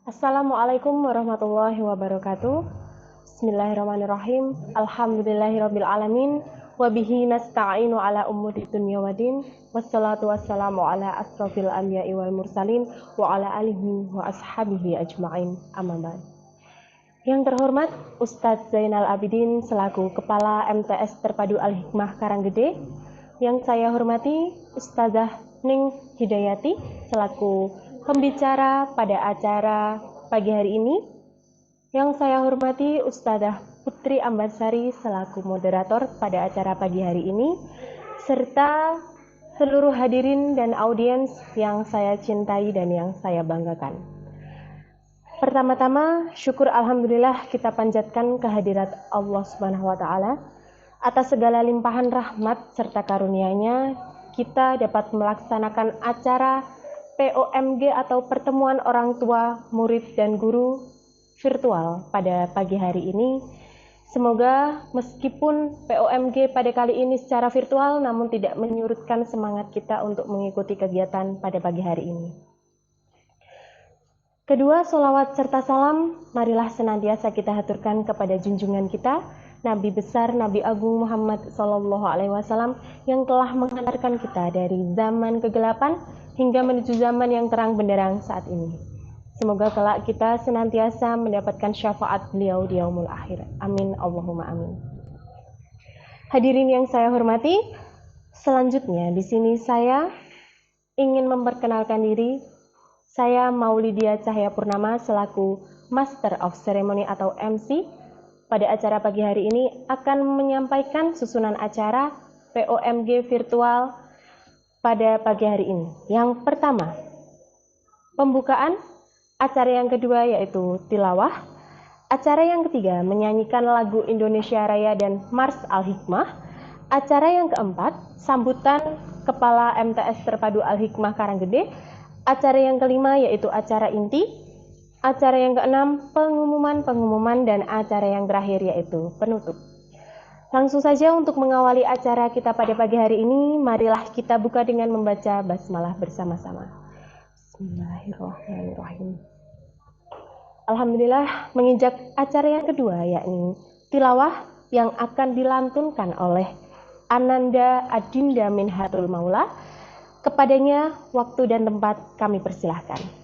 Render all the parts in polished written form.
Assalamualaikum warahmatullahi wabarakatuh. Bismillahirrahmanirrahim. Alhamdulillahirabbil alamin wa bihi nasta'inu ala umuri dunya waddin. Wassalatu wassalamu ala asrofil anbiya'i wal mursalin wa ala alihi wa ashabihi ajma'in. Amma ba'd. Yang terhormat Ustadz Zainal Abidin selaku Kepala MTS Terpadu Al-Hikmah Karanggede. Yang saya hormati Ustazah Ning Hidayati selaku pembicara pada acara pagi hari ini. Yang saya hormati Ustazah Putri Ambarsari selaku moderator pada acara pagi hari ini, serta seluruh hadirin dan audiens yang saya cintai dan yang saya banggakan. Pertama-tama, syukur alhamdulillah kita panjatkan kehadirat Allah Subhanahu wa taala atas segala limpahan rahmat serta karunia-Nya kita dapat melaksanakan acara POMG atau pertemuan orang tua, murid dan guru virtual pada pagi hari ini. Semoga meskipun POMG pada kali ini secara virtual namun tidak menyurutkan semangat kita untuk mengikuti kegiatan pada pagi hari ini. Kedua, sholawat serta salam marilah senantiasa kita haturkan kepada junjungan kita, Nabi besar, Nabi Agung Muhammad SAW yang telah menghantarkan kita dari zaman kegelapan hingga menuju zaman yang terang benderang saat ini. Semoga kelak kita senantiasa mendapatkan syafaat beliau di yaumul akhir. Amin, Allahumma amin. Hadirin yang saya hormati, selanjutnya di sini saya ingin memperkenalkan diri. Saya Maulidia Cahaya Purnama selaku Master of Ceremony atau MC pada acara pagi hari ini akan menyampaikan susunan acara POMG virtual pada pagi hari ini. Yang pertama, pembukaan, acara yang kedua yaitu tilawah, acara yang ketiga menyanyikan lagu Indonesia Raya dan Mars Al-Hikmah, acara yang keempat sambutan Kepala MTS Terpadu Al-Hikmah Karanggede, acara yang kelima yaitu acara inti, acara yang keenam pengumuman dan acara yang terakhir yaitu penutup. Langsung saja untuk mengawali acara kita pada pagi hari ini, marilah kita buka dengan membaca basmalah bersama-sama. Bismillahirrahmanirrahim. Alhamdulillah, menginjak acara yang kedua yakni tilawah yang akan dilantunkan oleh Ananda Adinda Minhatul Maula. Kepadanya waktu dan tempat kami persilahkan.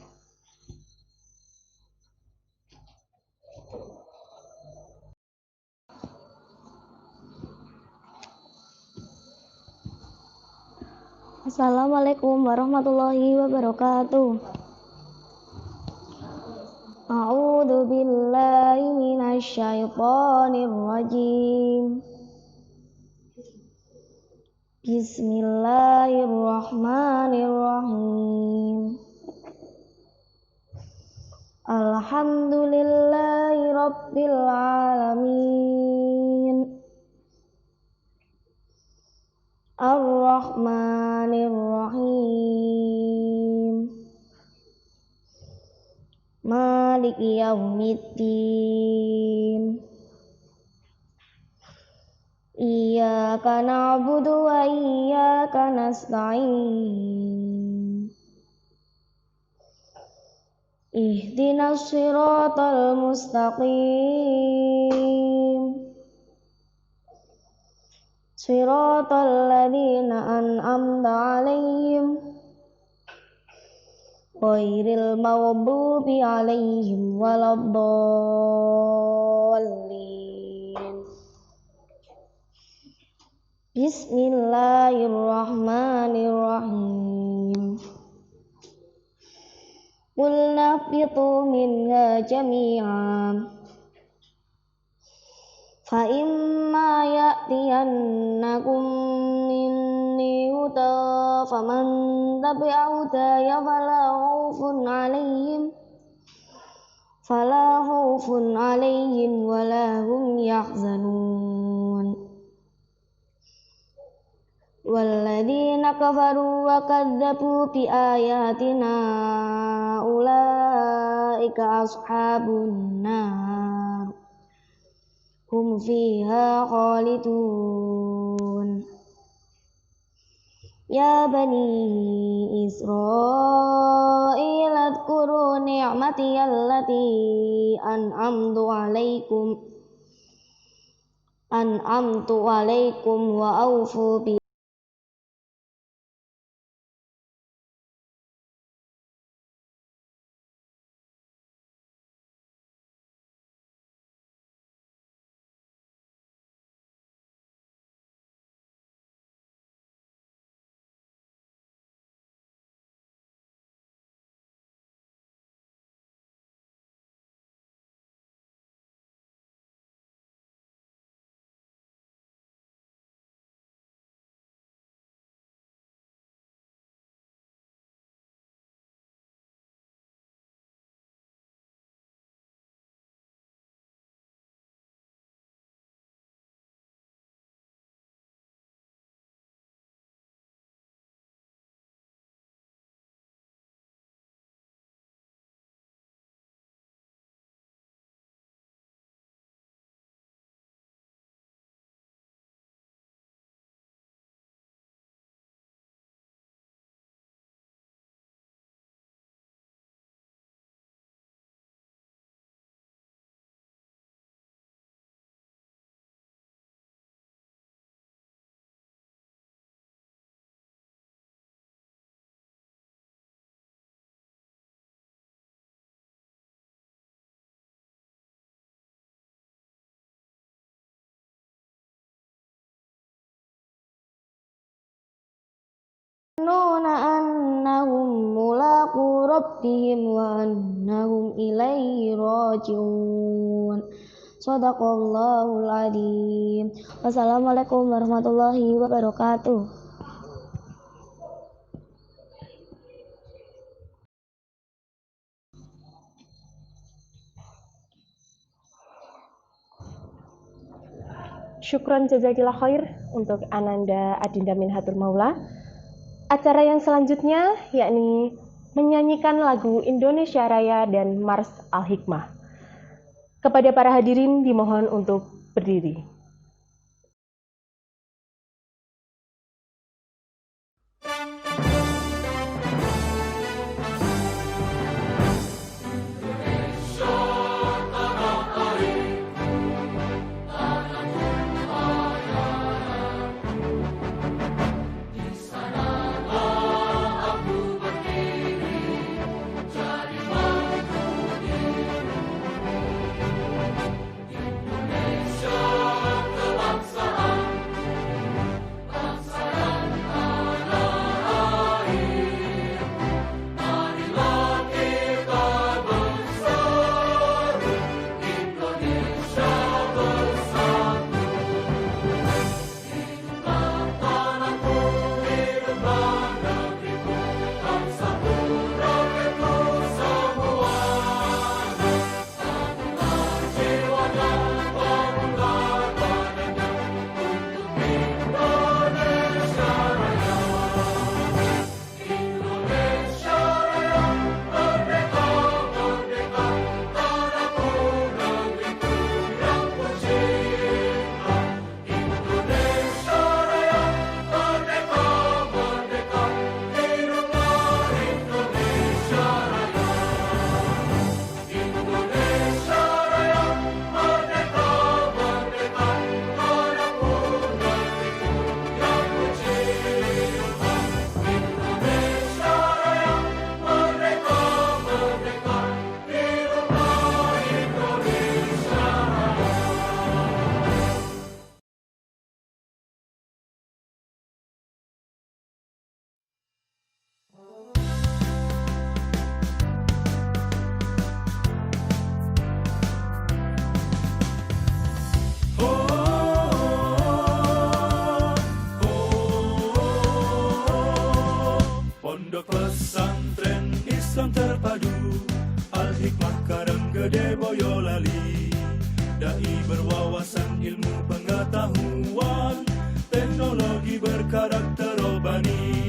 Assalamualaikum warahmatullahi wabarakatuh. A'udzu billahi minasyaitonir rajim. Bismillahirrahmanirrahim. Alhamdulillahi rabbil alamin. Ar-Rahmanir-Rahim. Maliki yaumiddin. Iyyaka na'budu wa iyyaka nasta'in. Ihdinas siratal mustaqim. Siratal ladzina an'amta 'alaihim ghairil maghdubi 'alaihim waladdallin. Bismillahirrahmanirrahim. Qul nahbitu minha jami'an. Fa imma ya'tiyannakum minni huda faman tabi'a hudaya fala khaufun 'alaihim wala hum yahzanun. Walladzina kafaru wa kadzdzabu bi ayatina ulaika ashabun nar hum fiha khalidun. Ya bani Israil adkuru ni'mati allati an'amtu alaikum wa awfu bi annahum mulaqu rabbihim wa annahum ilaihi raji'un. Shadaqallahul adzim. Wassalamualaikum warahmatullahi wabarakatuh. Syukran jazakillah khair untuk Ananda Adinda Minhatul Maula. Acara yang selanjutnya yakni menyanyikan lagu Indonesia Raya dan Mars Al-Hikmah. Kepada para hadirin dimohon untuk berdiri. Pondok pesantren Islam terpadu, Al-Hikmah Karanggede Boyolali. Dai berwawasan ilmu pengetahuan, teknologi berkarakter robani,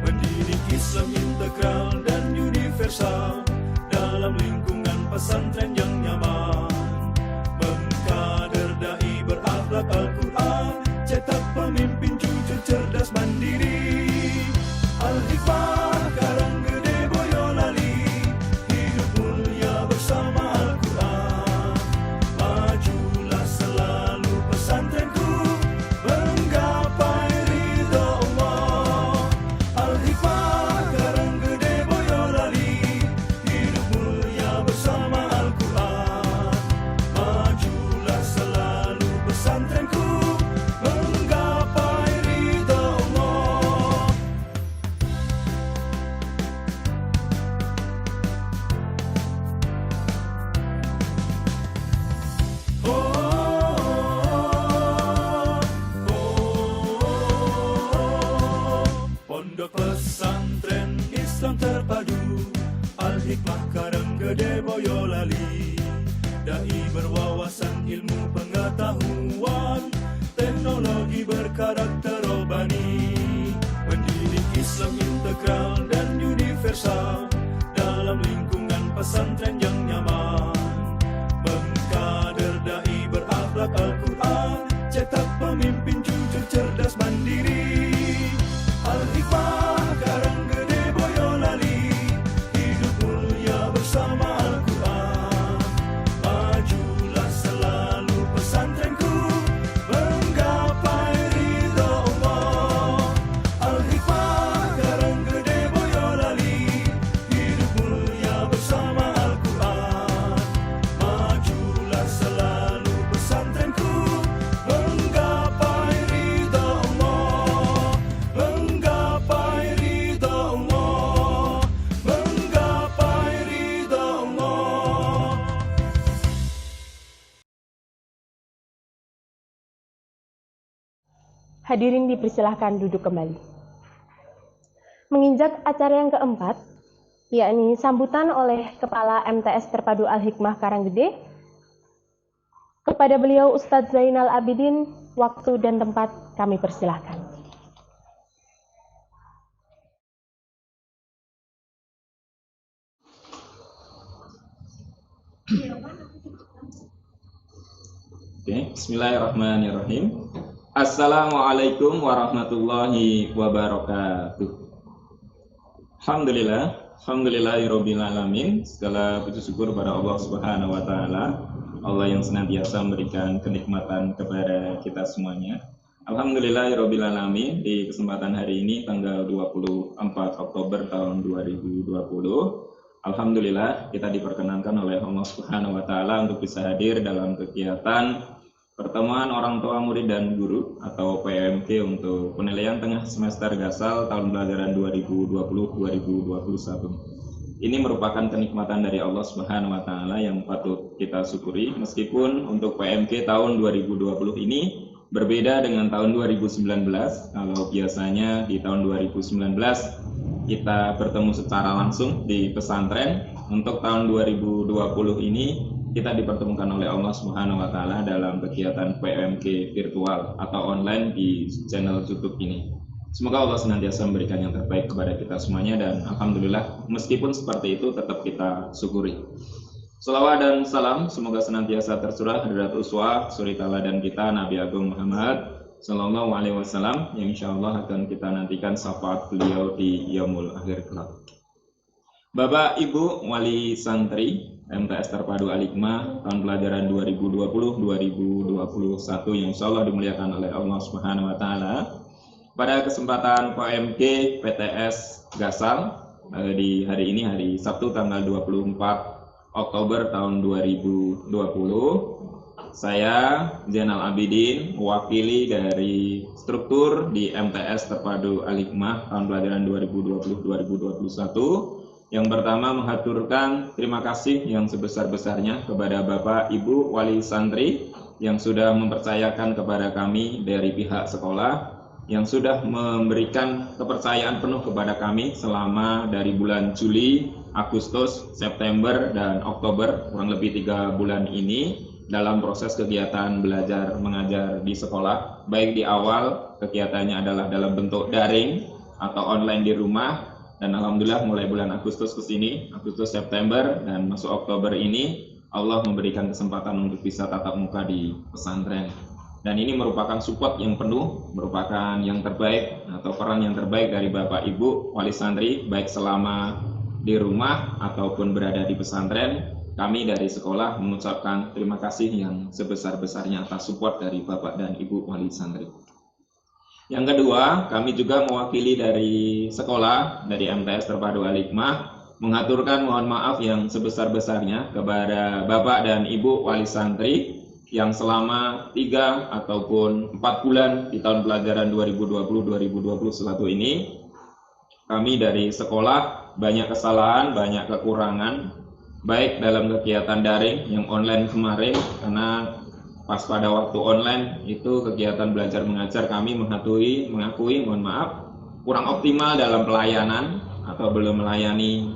mendidik Islam integral dan universal dalam lingkungan pesantren yang nyaman. Mengkader dai berakhlak Al-Quran, cetak pemimpin jujur, cerdas, mandiri. Al-Hikmah Karanggede Boyolali, hidup mulia bersama Al-Quran. Majulah selalu pesantrenku, menggapai ridha Allah. Al-Hikmah Karanggede Boyolali, hidup mulia bersama Al-Quran. Majulah selalu pesantrenku, menggapai ridha Allah. Pondok pesantren Islam terpadu, Al-Hikmah Karanggede Boyolali. Dai berwawasan ilmu pengetahuan, teknologi berkarakter robani. Pendidik Islam integral dan universal, dalam lingkungan pesantren yang nyaman. Mengkader dai berakhlak Al-Quran, cetak pemimpin jujur cerdas mandiri. Al-Hikmah Karanggede Boyolali, hidup mulia bersama Al-Quran. Majulah selalu pesantrenku, menggapai ridha Allah. Al-Hikmah Karanggede Boyolali, hidup mulia bersama Al-Quran. Majulah selalu pesantrenku, menggapai ridha Allah. Menggapai ridha Allah. Menggapai ridha Allah. Hadirin dipersilahkan duduk kembali. Menginjak acara yang keempat, yakni sambutan oleh Kepala MTS Terpadu Al-Hikmah Karanggede, kepada beliau Ustadz Zainal Abidin, waktu dan tempat kami persilahkan. Oke, bismillahirrahmanirrahim. Assalamualaikum warahmatullahi wabarakatuh. Alhamdulillahirabbil alamin. Segala puji syukur pada Allah Subhanahu wa taala, Allah yang senantiasa memberikan kenikmatan kepada kita semuanya. Alhamdulillahirabbil alamin. Di kesempatan hari ini tanggal 24 Oktober tahun 2020, alhamdulillah kita diperkenankan oleh Allah Subhanahu wa taala untuk bisa hadir dalam kegiatan pertemuan orang tua murid dan guru atau PMK untuk penilaian tengah semester Gasal tahun pelajaran 2020-2021. Ini merupakan kenikmatan dari Allah Subhanahu wa taala yang patut kita syukuri, meskipun untuk PMK tahun 2020 ini berbeda dengan tahun 2019. Kalau biasanya di tahun 2019 kita bertemu secara langsung di pesantren, untuk tahun 2020 ini kita dipertemukan oleh Allah Subhanahu wa taala dalam kegiatan PMK virtual atau online di channel YouTube ini. Semoga Allah senantiasa memberikan yang terbaik kepada kita semuanya, dan alhamdulillah meskipun seperti itu tetap kita syukuri. Salawat dan salam semoga senantiasa tercurah hadrat uswah suri teladan kita Nabi Agung Muhammad sallallahu alaihi wasallam, yang insyaallah akan kita nantikan syafaat beliau di yaumul akhir kelak. Bapak Ibu wali santri MTS Terpadu Al-Hikmah tahun pelajaran 2020-2021 yang insyaallah dimuliakan oleh Allah Subhanahu wa taala. Pada kesempatan PMK PTS Gasal di hari ini, hari Sabtu tanggal 24 Oktober tahun 2020, saya Zainal Abidin, mewakili dari struktur di MTS Terpadu Al-Hikmah tahun pelajaran 2020-2021, yang pertama mengaturkan terima kasih yang sebesar-besarnya kepada Bapak Ibu wali santri yang sudah mempercayakan kepada kami dari pihak sekolah, yang sudah memberikan kepercayaan penuh kepada kami selama dari bulan Juli, Agustus, September, dan Oktober, kurang lebih 3 bulan ini dalam proses kegiatan belajar mengajar di sekolah. Baik di awal kegiatannya adalah dalam bentuk daring atau online di rumah, dan alhamdulillah mulai bulan Agustus ke sini, Agustus, September, dan masuk Oktober ini, Allah memberikan kesempatan untuk bisa tatap muka di pesantren. Dan ini merupakan support yang penuh, merupakan yang terbaik atau peran yang terbaik dari Bapak Ibu wali santri, baik selama di rumah ataupun berada di pesantren. Kami dari sekolah mengucapkan terima kasih yang sebesar-besarnya atas support dari Bapak dan Ibu wali santri. Yang kedua, kami juga mewakili dari sekolah, dari MTS Terpadu Al-Hikmah, mengaturkan mohon maaf yang sebesar-besarnya kepada Bapak dan Ibu wali santri yang selama 3 ataupun 4 bulan di tahun pelajaran 2020-2021 ini, kami dari sekolah banyak kesalahan, banyak kekurangan, baik dalam kegiatan daring yang online kemarin, karena pas pada waktu online itu kegiatan belajar mengajar kami mengakui mohon maaf kurang optimal dalam pelayanan atau belum melayani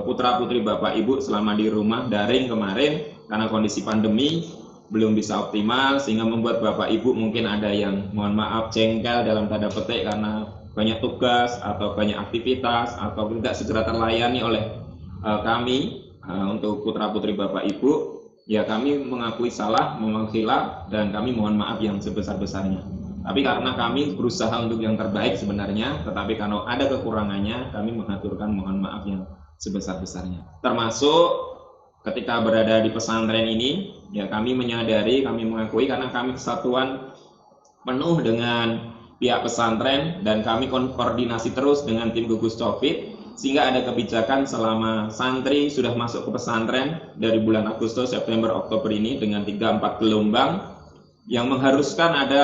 putra putri Bapak Ibu selama di rumah daring kemarin karena kondisi pandemi belum bisa optimal, sehingga membuat Bapak Ibu mungkin ada yang mohon maaf jengkel dalam tanda petik karena banyak tugas atau banyak aktivitas atau tidak segera terlayani oleh kami untuk putra putri Bapak Ibu. Ya, kami mengakui salah, memang khilaf, dan kami mohon maaf yang sebesar-besarnya. Tapi karena kami berusaha untuk yang terbaik sebenarnya, tetapi kalau ada kekurangannya, kami mengaturkan mohon maaf yang sebesar-besarnya. Termasuk ketika berada di pesantren ini, ya kami menyadari, kami mengakui karena kami kesatuan penuh dengan pihak pesantren dan kami koordinasi terus dengan tim gugus COVID, sehingga ada kebijakan selama santri sudah masuk ke pesantren dari bulan Agustus, September, Oktober ini dengan 3-4 gelombang yang mengharuskan ada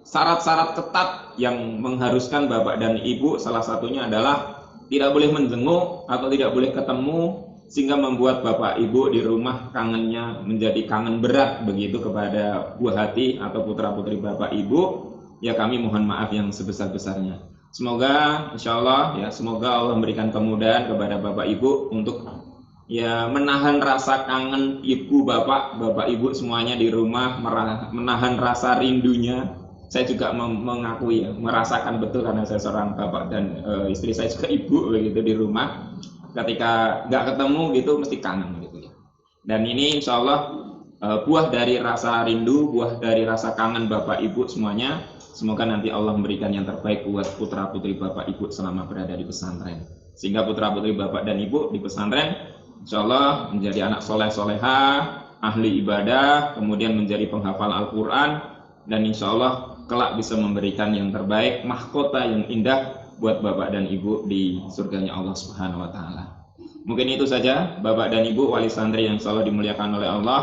syarat-syarat ketat yang mengharuskan Bapak dan Ibu, salah satunya adalah tidak boleh menjenguk atau tidak boleh ketemu, sehingga membuat Bapak Ibu di rumah kangennya menjadi kangen berat begitu kepada buah hati atau putra putri Bapak Ibu. Ya, kami mohon maaf yang sebesar-besarnya. Semoga insya Allah ya, semoga Allah memberikan kemudahan kepada Bapak Ibu untuk ya menahan rasa kangen ibu bapak ibu semuanya di rumah, menahan rasa rindunya. Saya juga mengakui ya, merasakan betul karena saya seorang bapak dan istri saya juga ibu begitu di rumah. Ketika nggak ketemu gitu mesti kangen gitu ya. Dan ini insya Allah buah dari rasa rindu, buah dari rasa kangen Bapak Ibu semuanya. Semoga nanti Allah memberikan yang terbaik buat putra putri Bapak Ibu selama berada di pesantren. Sehingga putra putri Bapak dan Ibu di pesantren insya Allah menjadi anak soleh solehah, ahli ibadah, kemudian menjadi penghafal Al-Quran, dan insya Allah kelak bisa memberikan yang terbaik, mahkota yang indah buat Bapak dan Ibu di surganya Allah Subhanahu wa Ta'ala. Mungkin itu saja Bapak dan Ibu wali santri yang insya Allah dimuliakan oleh Allah,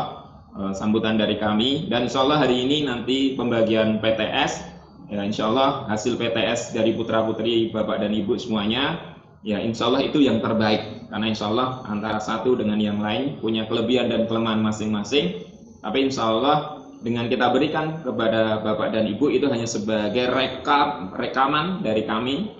sambutan dari kami. Dan insya Allah hari ini nanti pembagian PTS. Ya, insya Allah hasil PTS dari putra putri Bapak dan Ibu semuanya, ya insya Allah itu yang terbaik. Karena insya Allah antara satu dengan yang lain punya kelebihan dan kelemahan masing-masing. Tapi insya Allah dengan kita berikan kepada Bapak dan Ibu itu hanya sebagai rekaman dari kami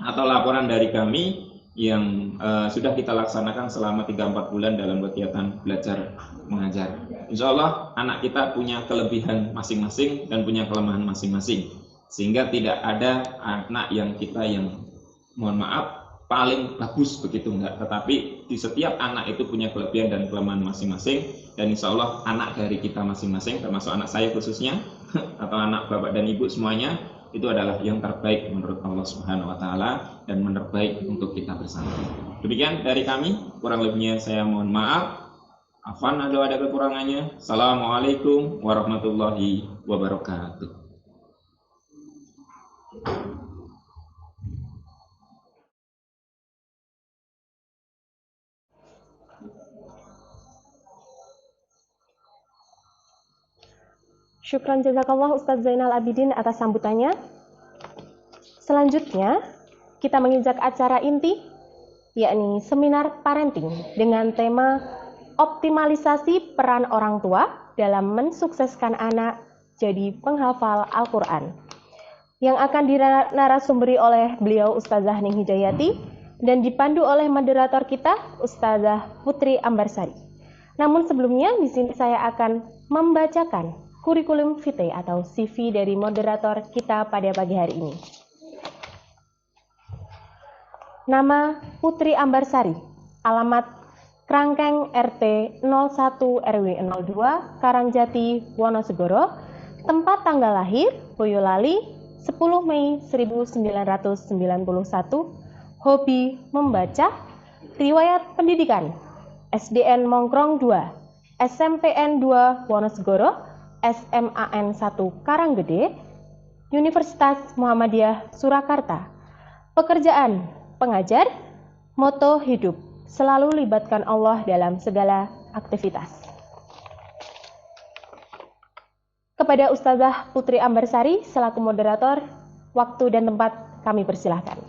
atau laporan dari kami yang sudah kita laksanakan selama 3-4 bulan dalam kegiatan belajar mengajar. Insya Allah anak kita punya kelebihan masing-masing dan punya kelemahan masing-masing, sehingga tidak ada anak yang kita yang mohon maaf paling bagus begitu, enggak, tetapi di setiap anak itu punya kelebihan dan kelemahan masing-masing, dan insya Allah anak dari kita masing-masing, termasuk anak saya khususnya atau anak Bapak dan Ibu semuanya, itu adalah yang terbaik menurut Allah Subhanahu wa Ta'ala dan yang terbaik untuk kita bersama. Demikian dari kami, kurang lebihnya saya mohon maaf. Afwan kalau ada kekurangannya. Assalamualaikum warahmatullahi wabarakatuh. Syukran jazakallah Ustadz Zainal Abidin atas sambutannya. Selanjutnya, kita menginjak acara inti, yakni seminar parenting dengan tema optimalisasi peran orang tua dalam mensukseskan anak jadi penghafal Al-Quran, yang akan dinarasumberi oleh beliau Ustazah Ning Hidayati dan dipandu oleh moderator kita Ustazah Putri Ambarsari. Namun sebelumnya di sini saya akan membacakan kurikulum vitae atau CV dari moderator kita pada pagi hari ini. Nama Putri Ambarsari, alamat Krangkeng RT 01 RW 02 Karangjati Wonosegoro, Tempat tanggal lahir Boyolali 10 Mei 1991. Hobi membaca. Riwayat pendidikan SDN Mongkrong 2, SMPN 2 Wonosegoro, SMAN 1 Karanggede, Universitas Muhammadiyah Surakarta. Pekerjaan pengajar. Moto hidup, selalu libatkan Allah dalam segala aktivitas. Kepada Ustazah Putri Ambarsari selaku moderator, waktu dan tempat kami persilahkan.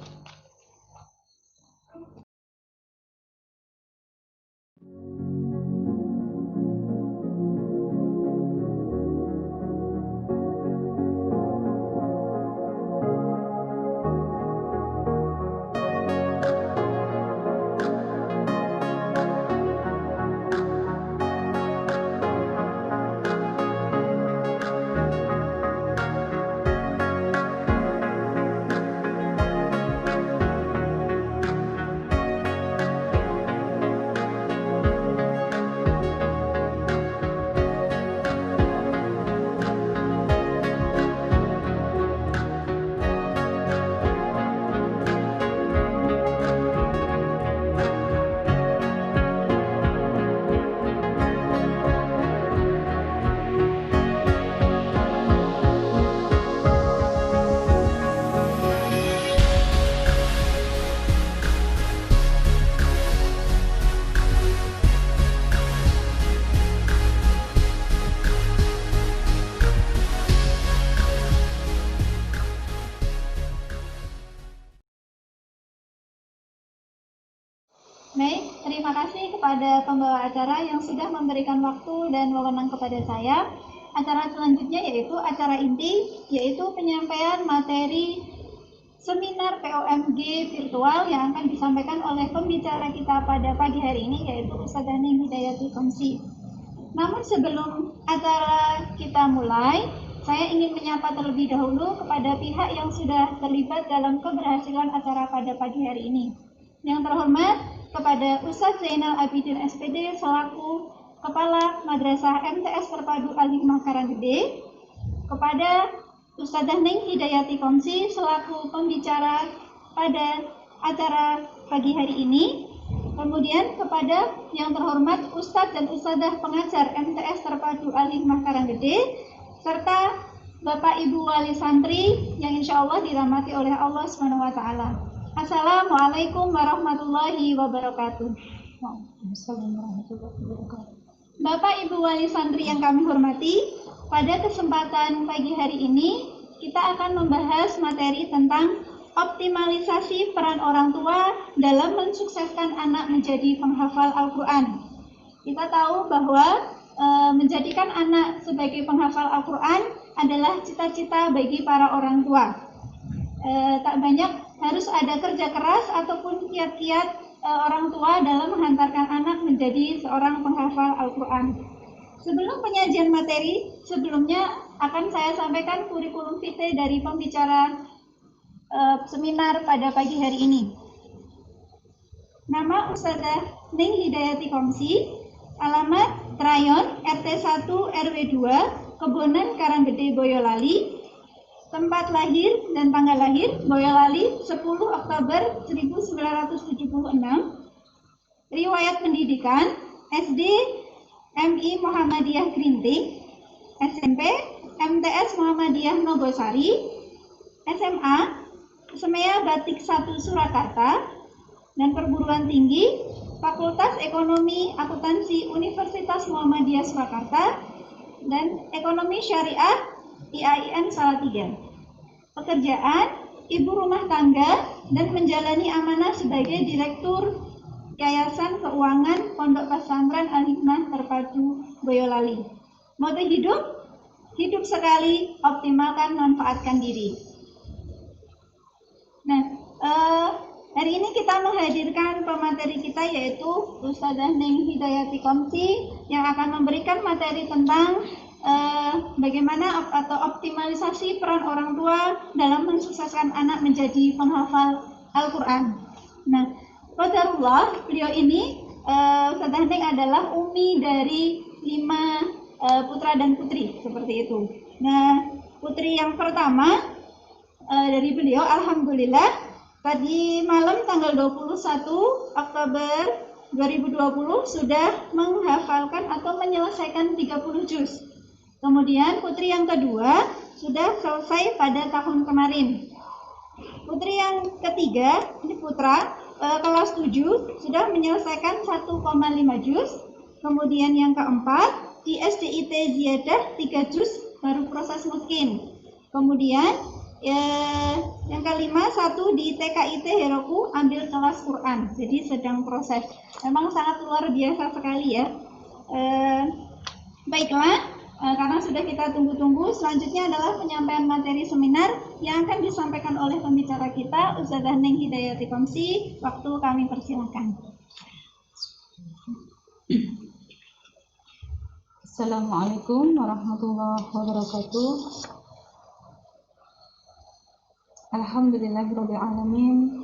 Baik, terima kasih kepada pembawa acara yang sudah memberikan waktu dan wewenang kepada saya. Acara selanjutnya yaitu acara inti, yaitu penyampaian materi seminar POMG virtual yang akan disampaikan oleh pembicara kita pada pagi hari ini, yaitu Ustazah Ning Hidayati Komsi. Namun sebelum acara kita mulai, saya ingin menyapa terlebih dahulu kepada pihak yang sudah terlibat dalam keberhasilan acara pada pagi hari ini. Yang terhormat kepada Ustaz Zainal Abidin SPD selaku Kepala Madrasah MTS Terpadu Al-Hikmah Karanggede, kepada Ustazah Ning Hidayati Komsi selaku pembicara pada acara pagi hari ini, kemudian kepada yang terhormat Ustadz dan Ustazah pengajar MTS Terpadu Al-Hikmah Karanggede, serta Bapak Ibu Wali Santri yang insya Allah dirahmati oleh Allah SWT. Assalamualaikum warahmatullahi wabarakatuh. Bapak Ibu Wali Santri yang kami hormati, pada kesempatan pagi hari ini kita akan membahas materi tentang optimalisasi peran orang tua dalam mensukseskan anak menjadi penghafal Al-Quran. Kita tahu bahwa menjadikan anak sebagai penghafal Al-Quran adalah cita-cita bagi para orang tua. Tak banyak harus ada kerja keras ataupun kiat-kiat orang tua dalam menghantarkan anak menjadi seorang penghafal Al-Quran. Sebelum penyajian materi, sebelumnya akan saya sampaikan kurikulum vitae dari pembicara seminar pada pagi hari ini. Nama Ustazah Ning Hidayati Komsi, alamat Trayon RT 1 RW 2 Kebonan Karanggede Boyolali, tempat lahir dan tanggal lahir Boyolali 10 Oktober 1976, riwayat pendidikan SD MI Muhammadiyah Grinting, SMP MTS Muhammadiyah Nogosari, SMA Semea Batik 1 Surakarta, dan perguruan tinggi Fakultas Ekonomi Akuntansi Universitas Muhammadiyah Surakarta dan Ekonomi Syariah IAIN Salatiga. Pekerjaan ibu rumah tangga dan menjalani amanah sebagai Direktur Yayasan Keuangan Pondok Pesantren Al-Hikmah Terpadu Boyolali. Moto hidup, hidup sekali, optimalkan, manfaatkan diri. Nah, hari ini kita menghadirkan pemateri kita yaitu Ustazah Ning Hidayati Komsi yang akan memberikan materi tentang bagaimana atau optimalisasi peran orang tua dalam mensukseskan anak menjadi penghafal Al-Quran. Nah, qadarullah, beliau ini Ustazah Ning adalah umi dari 5 putra dan putri, seperti itu. Nah, putri yang pertama dari beliau, alhamdulillah, tadi malam tanggal 21 Oktober 2020 sudah menghafalkan atau menyelesaikan 30 juz. Kemudian putri yang kedua sudah selesai pada tahun kemarin. Putri yang ketiga, ini putra, kelas 7 sudah menyelesaikan 1,5 juz. Kemudian yang keempat, di SDIT Ziyadah 3 juz baru proses mungkin. Kemudian yang kelima, satu di TKIT Heroku ambil kelas Quran, jadi sedang proses. Memang sangat luar biasa sekali ya. Baiklah, karena sudah kita tunggu-tunggu, selanjutnya adalah penyampaian materi seminar yang akan disampaikan oleh pembicara kita, Ustazah Neng Hidayati Komsi. Waktu kami persilakan. Assalamualaikum warahmatullahi wabarakatuh. Alhamdulillahirabbil alamin.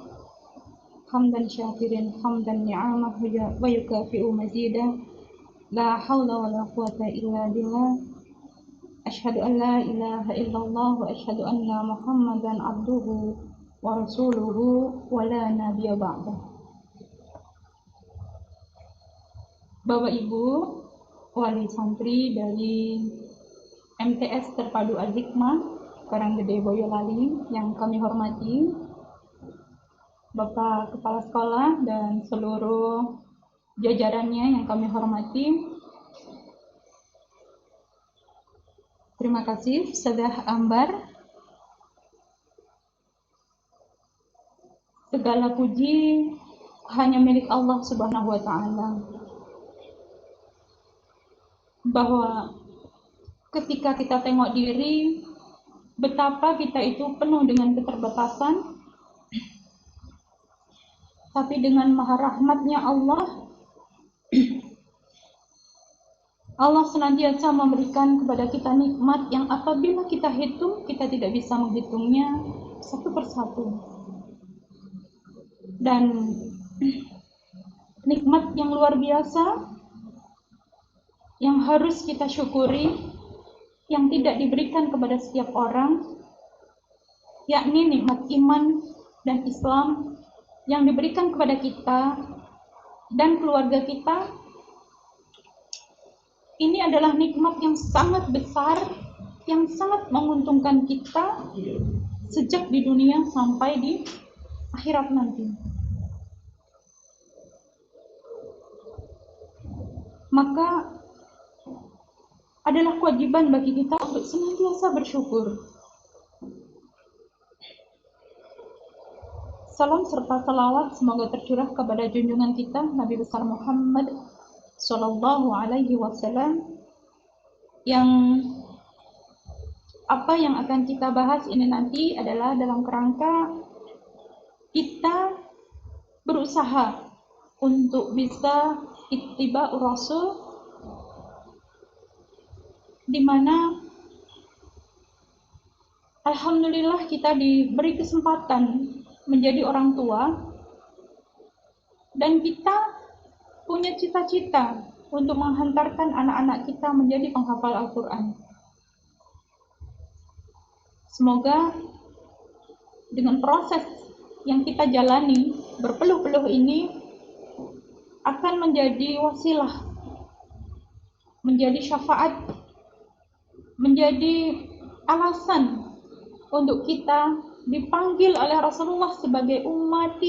Hamdan syakirin hamdan ni'amah wa yukafi'u mazidah. La haula wa la quwata illa billah. Asyhadu an la ilaha illallah wa asyhadu anna Muhammadan abduhu wa rasuluhu wa la nabiyya ba'dah. Bapak Ibu wali santri dari MTS Terpadu Al-Hikmah Karanggede Boyolali yang kami hormati, Bapak Kepala Sekolah dan seluruh jajarannya yang kami hormati. Terima kasih Ustazah Ambar. Segala puji hanya milik Allah Subhanahu wa Ta'ala. Bahwa ketika kita tengok diri, betapa kita itu penuh dengan keterbatasan, tapi dengan maha rahmatnya Allah, Allah senantiasa memberikan kepada kita nikmat yang apabila kita hitung, kita tidak bisa menghitungnya satu persatu. Dan nikmat yang luar biasa yang harus kita syukuri, yang tidak diberikan kepada setiap orang, yakni nikmat iman dan Islam yang diberikan kepada kita dan keluarga kita. Ini adalah nikmat yang sangat besar, yang sangat menguntungkan kita sejak di dunia sampai di akhirat nanti. Maka adalah kewajiban bagi kita untuk senantiasa bersyukur. Salam serta salawat semoga tercurah kepada junjungan kita Nabi besar Muhammad Sallallahu Alaihi Wasallam, yang apa yang akan kita bahas ini nanti adalah dalam kerangka kita berusaha untuk bisa ittiba'ur Rasul, di mana alhamdulillah kita diberi kesempatan menjadi orang tua dan kita punya cita-cita untuk menghantarkan anak-anak kita menjadi penghafal Al-Quran. Semoga dengan proses yang kita jalani berpeluh-peluh ini akan menjadi wasilah, menjadi syafaat, menjadi alasan untuk kita dipanggil oleh Rasulullah sebagai umat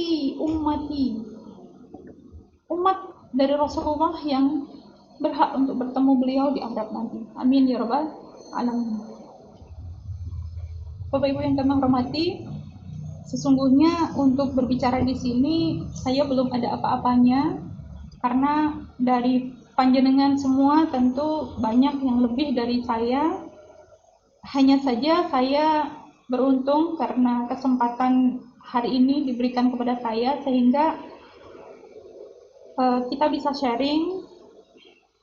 dari Rasulullah yang berhak untuk bertemu beliau di akhirat nanti. Amin ya rabbal alamin. Bapak Ibu yang kami hormati, sesungguhnya untuk berbicara di sini saya belum ada apa-apanya, karena dari panjenengan semua tentu banyak yang lebih dari saya. Hanya saja saya beruntung karena kesempatan hari ini diberikan kepada saya, sehingga kita bisa sharing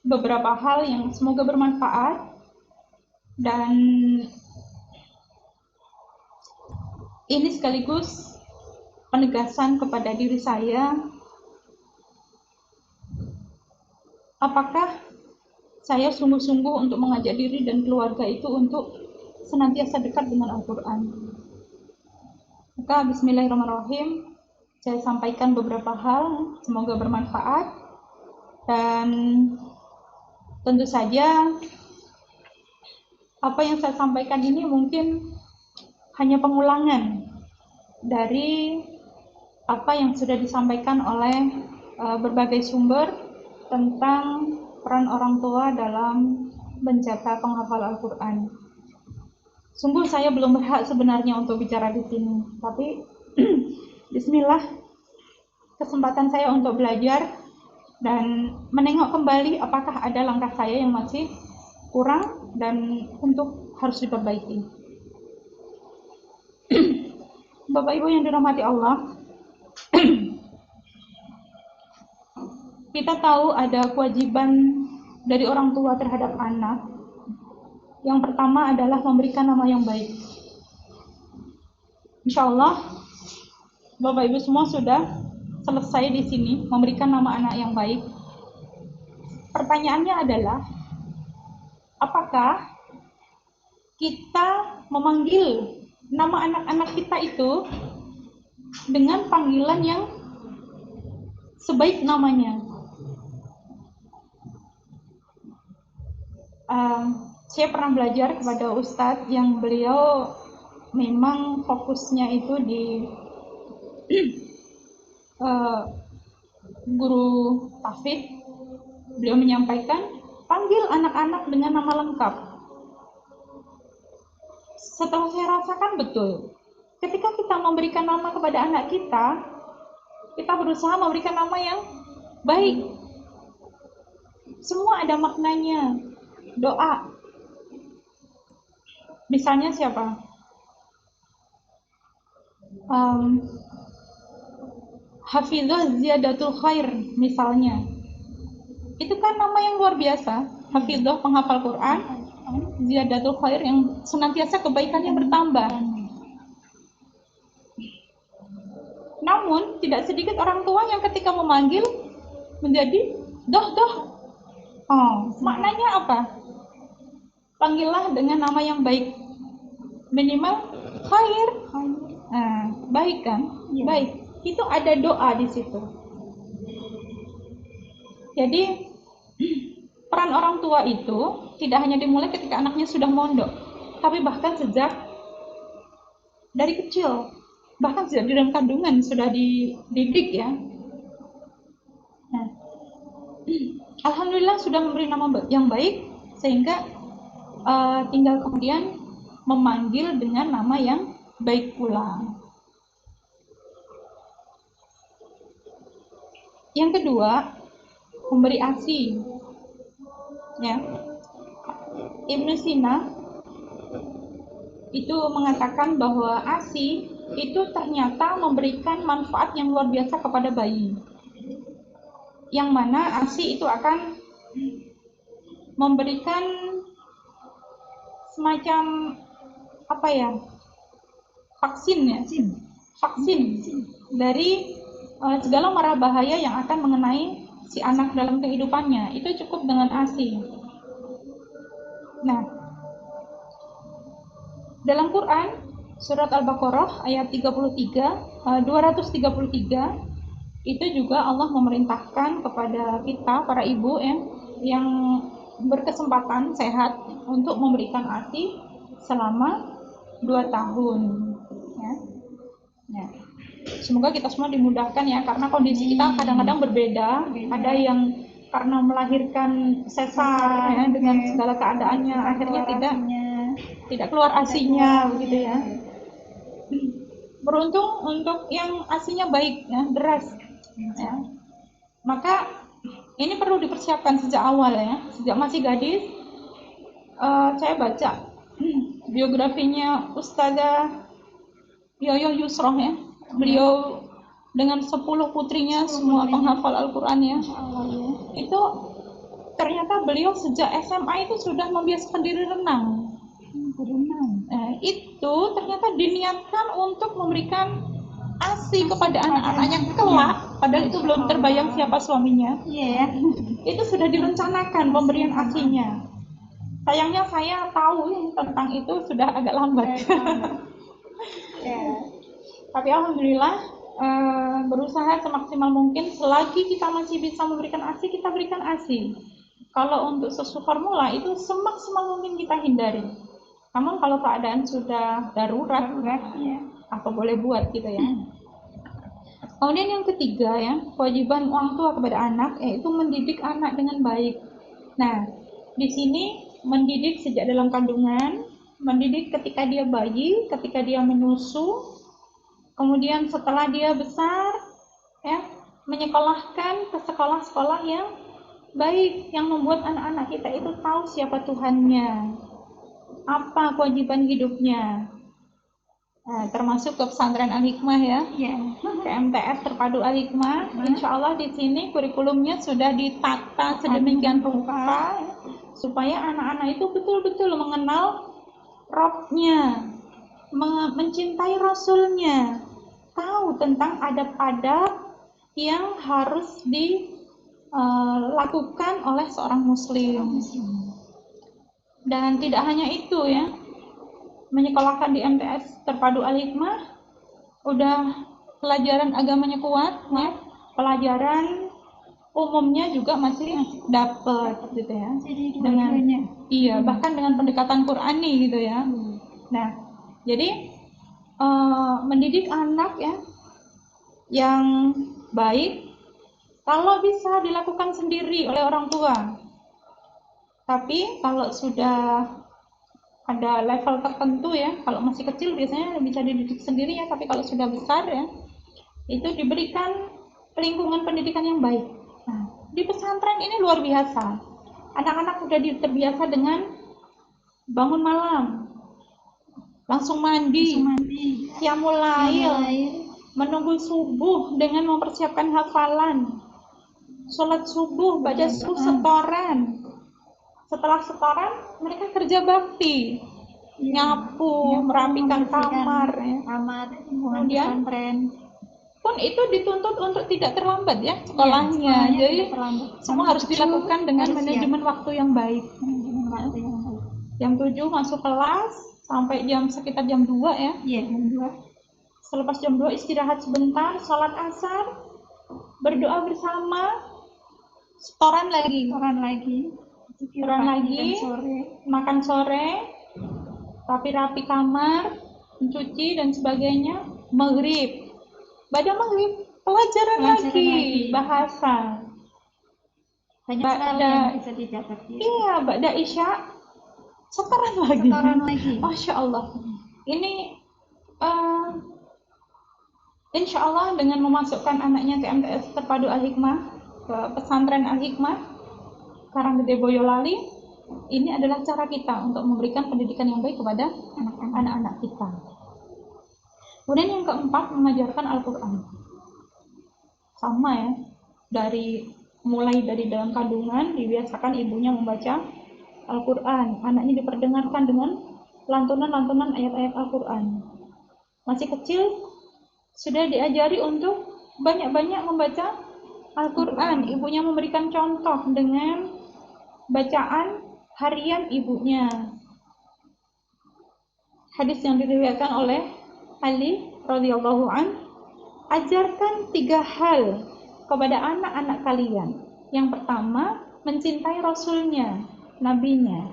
beberapa hal yang semoga bermanfaat. Dan ini sekaligus penegasan kepada diri saya, apakah saya sungguh-sungguh untuk mengajak diri dan keluarga itu untuk senantiasa dekat dengan Al-Quran. Maka bismillahirrahmanirrahim, saya sampaikan beberapa hal, semoga bermanfaat. Dan tentu saja apa yang saya sampaikan ini mungkin hanya pengulangan dari apa yang sudah disampaikan oleh berbagai sumber tentang peran orang tua dalam menjaga penghafal Al-Quran. Sungguh saya belum berhak sebenarnya untuk bicara di sini, tapi bismillah, kesempatan saya untuk belajar dan menengok kembali apakah ada langkah saya yang masih kurang dan untuk harus diperbaiki. Bapak Ibu yang dirahmati Allah, kita tahu ada kewajiban dari orang tua terhadap anak. Yang pertama adalah memberikan nama yang baik. Insya Allah, Bapak Ibu semua sudah selesai di sini memberikan nama anak yang baik. Pertanyaannya adalah, apakah kita memanggil nama anak-anak kita itu dengan panggilan yang sebaik namanya? Saya pernah belajar kepada Ustadz yang beliau memang fokusnya itu di guru tahfidz. Beliau menyampaikan, panggil anak-anak dengan nama lengkap. Setelah saya rasakan betul, ketika kita memberikan nama kepada anak kita berusaha memberikan nama yang baik. Semua ada maknanya. Doa. Misalnya siapa? Hafizah Ziyadatul Khair misalnya. Itu kan nama yang luar biasa. Hafizah penghafal Quran, Ziyadatul Khair yang senantiasa kebaikannya bertambah. Namun tidak sedikit orang tua yang ketika memanggil menjadi doh. Maknanya apa? Panggillah dengan nama yang baik. Minimal khair. Baik kan? Ya. Baik. Itu ada doa di situ. Jadi peran orang tua itu tidak hanya dimulai ketika anaknya sudah mondok, tapi bahkan sejak dari kecil, bahkan sejak di dalam kandungan sudah dididik ya. Nah, alhamdulillah sudah memberi nama yang baik, sehingga tinggal kemudian memanggil dengan nama yang baik pula. Yang kedua, memberi ASI. Ya. Ibnu Sina itu mengatakan bahwa ASI itu ternyata memberikan manfaat yang luar biasa kepada bayi. Yang mana ASI itu akan memberikan semacam vaksin dari segala mara bahaya yang akan mengenai si anak dalam kehidupannya. Itu cukup dengan ASI. Nah, dalam Quran surat Al-Baqarah ayat 233 itu juga Allah memerintahkan kepada kita para ibu yang berkesempatan sehat untuk memberikan ASI selama 2 tahun ya. Ya. Semoga kita semua dimudahkan ya, karena kondisi kita kadang-kadang berbeda. Ada yang karena melahirkan sesar ya, dengan segala keadaannya akhirnya tidak keluar ASI-nya begitu ya. Beruntung untuk yang ASI-nya baik ya, deras ya. Maka ini perlu dipersiapkan sejak awal ya, sejak masih gadis. Saya baca biografinya Ustazah Yoyo Yusroh ya. Beliau dengan 10 putrinya semua penghafal Al-Quran ya. Itu ternyata beliau sejak SMA itu sudah membiasakan diri renang. Itu ternyata diniatkan untuk memberikan ASI kepada anak-anaknya kelak, padahal itu belum terbayang siapa suaminya. Itu sudah direncanakan pemberian ASI-nya. Sayangnya saya tahu tentang itu sudah agak lambat. Ya. Tapi alhamdulillah berusaha semaksimal mungkin, selagi kita masih bisa memberikan ASI, kita berikan ASI. Kalau untuk susu formula itu semaksimal mungkin kita hindari. Namun kalau keadaan sudah darurat Ya. apa boleh buat gitu ya. Kemudian yang ketiga ya, kewajiban orang tua kepada anak yaitu mendidik anak dengan baik. Nah, di sini mendidik sejak dalam kandungan, mendidik ketika dia bayi, ketika dia menyusu, kemudian setelah dia besar ya, menyekolahkan ke sekolah-sekolah yang baik, yang membuat anak-anak kita itu tahu siapa Tuhannya, apa kewajiban hidupnya. Nah, termasuk ke pesantren Al-Hikmah ya, ke MTS Terpadu Al-Hikmah. Insya Allah di sini kurikulumnya sudah ditata sedemikian rupa ya, supaya anak-anak itu betul-betul mengenal Rabb-nya, mencintai Rasul-nya, tahu tentang adab-adab yang harus dilakukan oleh seorang Muslim. Dan tidak hanya itu ya, menyekolahkan di MTS Terpadu Al-Hikmah, udah pelajaran agamanya kuat, ya. Pelajaran umumnya juga masih dapat gitu ya. Dengan iya, bahkan dengan pendekatan Qur'ani gitu ya. Nah, jadi mendidik anak ya yang baik kalau bisa dilakukan sendiri oleh orang tua. Tapi kalau sudah ada level tertentu ya, kalau masih kecil biasanya bisa dididik sendiri ya, tapi kalau sudah besar ya, itu diberikan lingkungan pendidikan yang baik. Nah, di pesantren ini luar biasa. Anak-anak sudah terbiasa dengan bangun malam, langsung mandi, qiyamul lail, menunggu subuh dengan mempersiapkan hafalan, sholat subuh, baca setoran. Setelah setoran, mereka kerja bakti, nyapu, merapikan kamar, kemudian pun itu dituntut untuk tidak terlambat ya sekolahnya. Jadi semua harus dilakukan dengan manajemen waktu yang baik. Jam 7 masuk kelas sampai sekitar jam 2 ya. Jam 2. Selepas jam 2 istirahat sebentar, sholat asar, berdoa bersama, setoran lagi. Makan sore, rapi-rapi kamar, mencuci dan sebagainya, maghrib, baca maghrib, pelajaran lagi, bahasa. Bisa didapat. Iya, ba'da isya, setoran lagi. Masya Allah. Ini insya Allah dengan memasukkan anaknya ke MTS Terpadu Al-Hikmah, ke pesantren Al-Hikmah Karanggede Boyolali, ini adalah cara kita untuk memberikan pendidikan yang baik kepada anak-anak kita. Kemudian yang keempat, mengajarkan Al-Quran. Sama ya, mulai dari dalam kandungan dibiasakan ibunya membaca Al-Quran. Anaknya diperdengarkan dengan lantunan-lantunan ayat-ayat Al-Quran. Masih kecil sudah diajari untuk banyak-banyak membaca Al-Quran. Ibunya memberikan contoh dengan bacaan harian ibunya. Hadis yang diriwayatkan oleh Ali radhiyallahu an, ajarkan 3 hal kepada anak-anak kalian. Yang pertama, mencintai Rasulnya, Nabinya.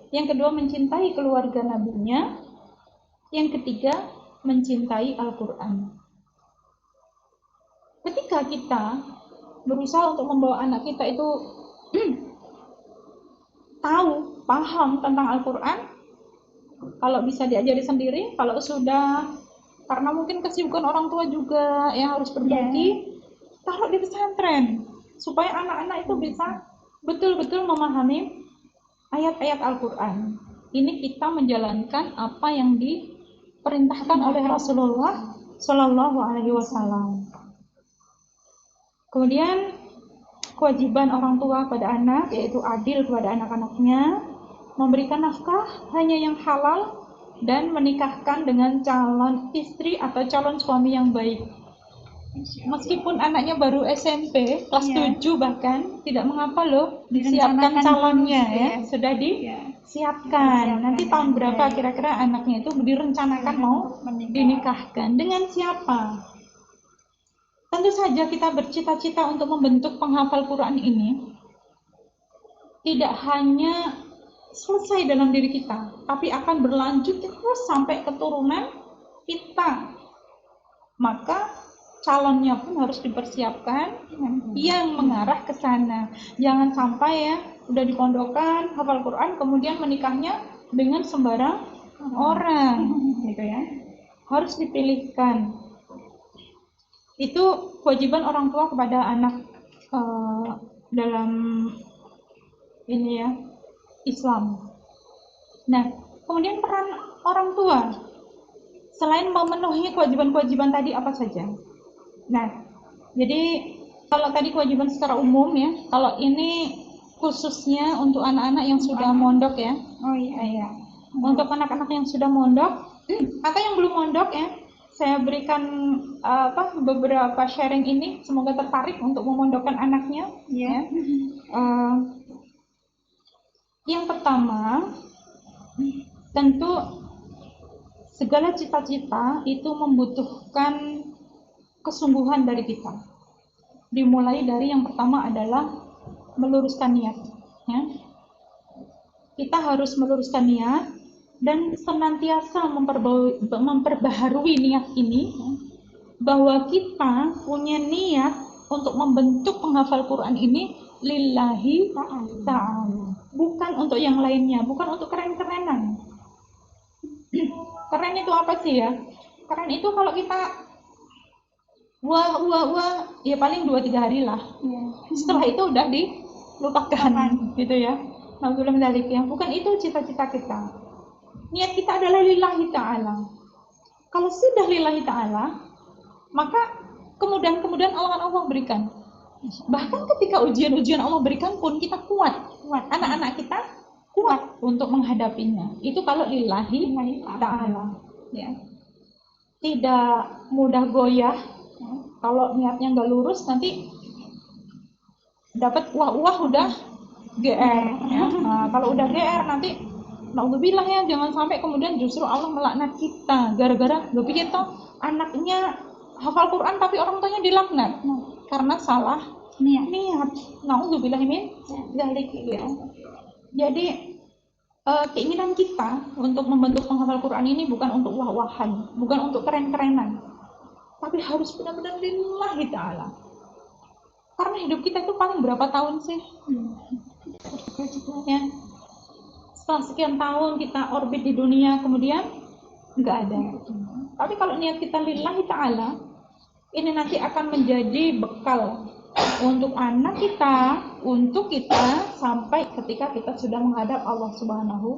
Yang kedua, mencintai keluarga Nabinya. Yang ketiga, mencintai Al-Quran. Ketika kita berusaha untuk membawa anak kita itu paham tentang Al-Quran, kalau bisa diajari sendiri, kalau sudah karena mungkin kesibukan orang tua juga yang harus berbagi, taruh di pesantren supaya anak-anak itu bisa betul-betul memahami ayat-ayat Al-Quran. Ini kita menjalankan apa yang diperintahkan oleh Rasulullah Shallallahu Alaihi Wasallam. Kemudian kewajiban orang tua pada anak yaitu adil kepada anak-anaknya, memberikan nafkah hanya yang halal, dan menikahkan dengan calon istri atau calon suami yang baik. Meskipun anaknya baru SMP, kelas Iya. 7 bahkan, tidak mengapa loh, disiapkan calonnya ya, sudah disiapkan. Nanti tahun berapa kira-kira anaknya itu direncanakan mau dinikahkan. Dengan siapa? Tentu saja kita bercita-cita untuk membentuk penghafal Quran ini tidak hanya selesai dalam diri kita, tapi akan berlanjut terus sampai keturunan kita. Maka calonnya pun harus dipersiapkan yang mengarah ke sana. Jangan sampai ya udah dipondokkan hafal Quran kemudian menikahnya dengan sembarang orang, gitu ya. Harus dipilihkan. Itu kewajiban orang tua kepada anak dalam ini ya Islam. Nah, kemudian peran orang tua selain memenuhi kewajiban-kewajiban tadi apa saja? Nah, jadi kalau tadi kewajiban secara umum ya, kalau ini khususnya untuk anak-anak yang sudah mondok ya. Oh iya. Untuk anak-anak yang sudah mondok atau yang belum mondok ya, saya berikan beberapa sharing ini, semoga tertarik untuk memondokkan anaknya. Ya. Yang pertama, tentu segala cita-cita itu membutuhkan kesungguhan dari kita. Dimulai dari yang pertama adalah meluruskan niat. Ya. Kita harus meluruskan niat dan senantiasa memperbaharui niat ini, bahwa kita punya niat untuk membentuk penghafal Quran ini lillahi ta'ala, bukan untuk yang lainnya, bukan untuk keren-kerenan. Keren itu apa sih ya? Keren itu kalau kita wah ya paling 2-3 hari lah. Setelah itu udah dilupakan gitu ya. Alhamdulillah medalik ya. Bukan itu cita-cita kita. Niat kita adalah lillahi ta'ala. Kalau sudah lillahi ta'ala, maka kemudahan-kemudahan Allah berikan. Bahkan ketika ujian-ujian Allah berikan pun kita kuat. Anak-anak kita kuat untuk menghadapinya. Itu kalau lillahi ta'ala. Ya. Tidak mudah goyah. Kalau niatnya nggak lurus nanti dapat uah udah GR. Ya. Nah, kalau udah GR nanti naudzubillah ya, jangan sampai kemudian justru Allah melaknat kita gara-gara gak pikir toh anaknya hafal Quran tapi orang tuanya dilaknat karena salah niat. Naudzubillah min dzalik ya. Jadi keinginan kita untuk membentuk penghafal Quran ini bukan untuk wah-wahan, bukan untuk keren-kerenan, tapi harus benar-benar lillahi ta'ala. Karena hidup kita itu paling berapa tahun sih? Ya. Setelah sekian tahun kita orbit di dunia, kemudian nggak ada. Tapi kalau niat kita lillahi ta'ala, ini nanti akan menjadi bekal untuk anak kita, untuk kita sampai ketika kita sudah menghadap Allah Subhanahu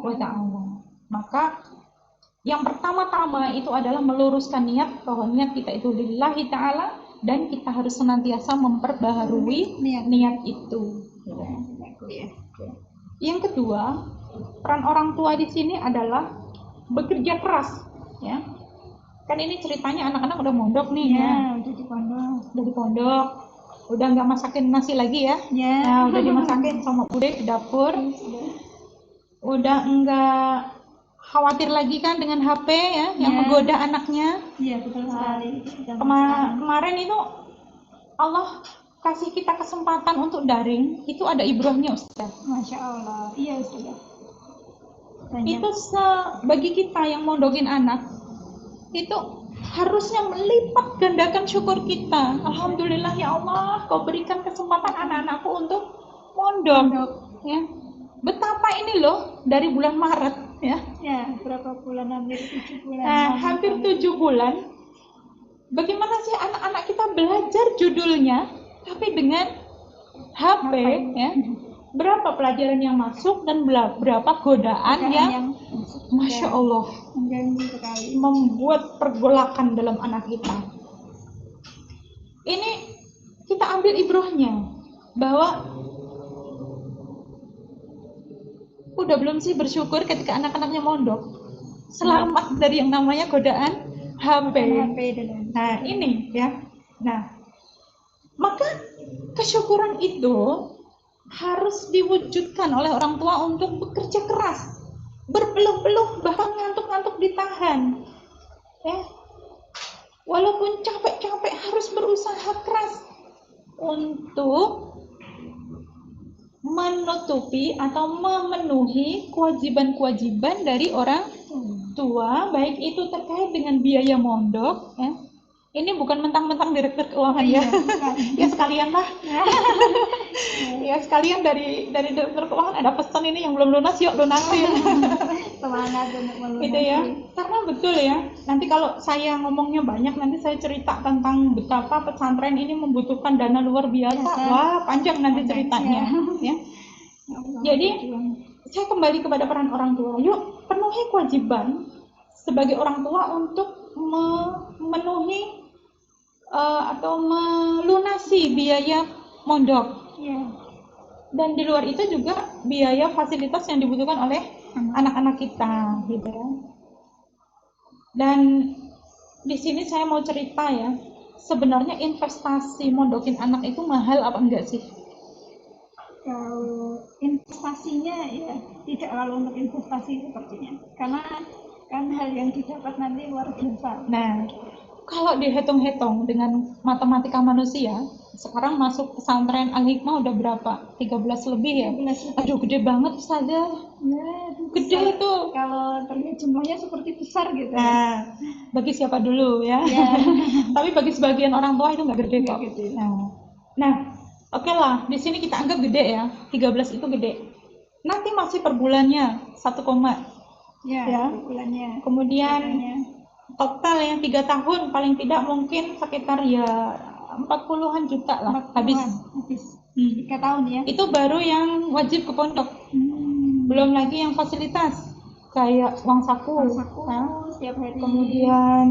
wa ta'ala. Maka yang pertama-tama itu adalah meluruskan niat, bahwa niat kita itu lillahi ta'ala, dan kita harus senantiasa memperbaharui niat itu. Yang kedua, peran orang tua di sini adalah bekerja keras, ya. Kan ini ceritanya anak-anak udah mondok nih, ya. Udah di pondok, udah nggak masakin nasi lagi ya. Nah, udah dimasakin sama bude di dapur. Udah nggak khawatir lagi kan dengan HP ya, yang menggoda anaknya. Iya, betul sekali. Kemarin itu Allah kasih kita kesempatan untuk daring, itu ada ibrahnya Ustaz. Masya Allah. Iya Ustaz. Itu bagi kita yang mondokin anak, itu harusnya melipat gandakan syukur kita. Alhamdulillah ya Allah, Kau berikan kesempatan anak-anakku untuk mondok. Ya. Betapa ini loh dari bulan Maret ya. Ya, berapa bulan? Hampir 7 bulan. Hampir 7 bulan. Bagaimana sih anak-anak kita belajar judulnya, tapi dengan HP ya. Berapa pelajaran yang masuk dan berapa godaan yang Masya Allah membuat pergolakan dalam anak kita. Ini kita ambil ibrohnya, bahwa udah belum sih bersyukur ketika anak-anaknya mondok selamat dari yang namanya godaan HP. Nah ini ya, Nah, maka kesyukuran itu harus diwujudkan oleh orang tua untuk bekerja keras, berpeluh-peluh, bahkan ngantuk-ngantuk ditahan. Ya, walaupun capek-capek harus berusaha keras untuk menutupi atau memenuhi kewajiban-kewajiban dari orang tua, baik itu terkait dengan biaya mondok, ya. Ini bukan mentang-mentang direktur keuangan ya. Ya sekalian lah. Ya sekalian dari direktur keuangan ada pesan ini yang belum lunas, yuk lunasin. Semangat untuk melunasi. Gitu ya. Karena betul ya. Nanti kalau saya ngomongnya banyak, nanti saya cerita tentang betapa pesantren ini membutuhkan dana luar biasa. Wah, panjang nanti ceritanya. Ya. Jadi saya kembali kepada peran orang tua. Yuk penuhi kewajiban sebagai orang tua untuk memenuhi atau melunasi biaya mondok. Ya. Dan di luar itu juga biaya fasilitas yang dibutuhkan oleh anak-anak kita, gitu ya. Dan di sini saya mau cerita ya, sebenarnya investasi mondokin anak itu mahal apa enggak sih? Kalau investasinya ya tidak kalau untuk investasi sepertinya, karena kan hal yang didapat nanti luar biasa. Nah, kalau dihitung-hitung dengan matematika manusia, sekarang masuk pesantren Al-Hikmah udah berapa? 13 lebih ya? 13 lebih. Aduh, gede banget Ustazah. Ya, Gede besar. itu. Kalau terlihat jumlahnya seperti besar gitu. Nah, bagi siapa dulu ya? Ya. Tapi bagi sebagian orang tua itu nggak gede kok. Nggak gede. Nah, oke lah, di sini kita anggap gede ya. 13 itu gede. Nanti masih per bulannya 1, Ya. Bulannya. kemudian total yang 3 tahun paling tidak mungkin sekitar ya 40-an juta lah habis. 3 tahun ya. Itu baru yang wajib ke pondok. Belum lagi yang fasilitas kayak uang saku, nah, Setiap hari. kemudian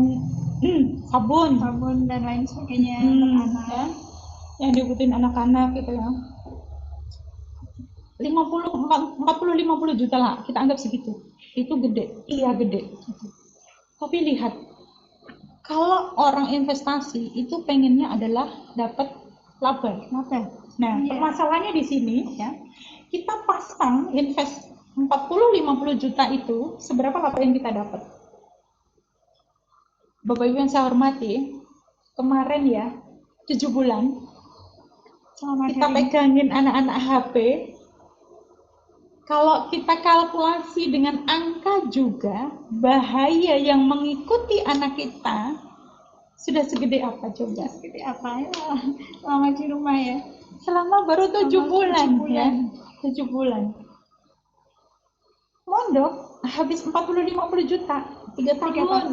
sabun dan lain sebagainya untuk anak. ya, yang dibutuhin anak-anak gitu ya. 40-50 juta lah, kita anggap segitu. Itu gede, iya gede. Tapi lihat, kalau orang investasi itu pengennya adalah dapat laba. Nah, permasalahannya di sini ya, kita pasang invest 40-50 juta itu, seberapa laba yang kita dapat? Bapak Ibu yang saya hormati, kemarin ya, 7 bulan, kita pegangin anak-anak HP. Kalau kita kalkulasi dengan angka juga, bahaya yang mengikuti anak kita sudah segede apa coba? Segede apa ya? Selama di rumah ya. Selama baru 7 bulan ya. 7 bulan. Mondok habis 40-50 juta, 3 tahun.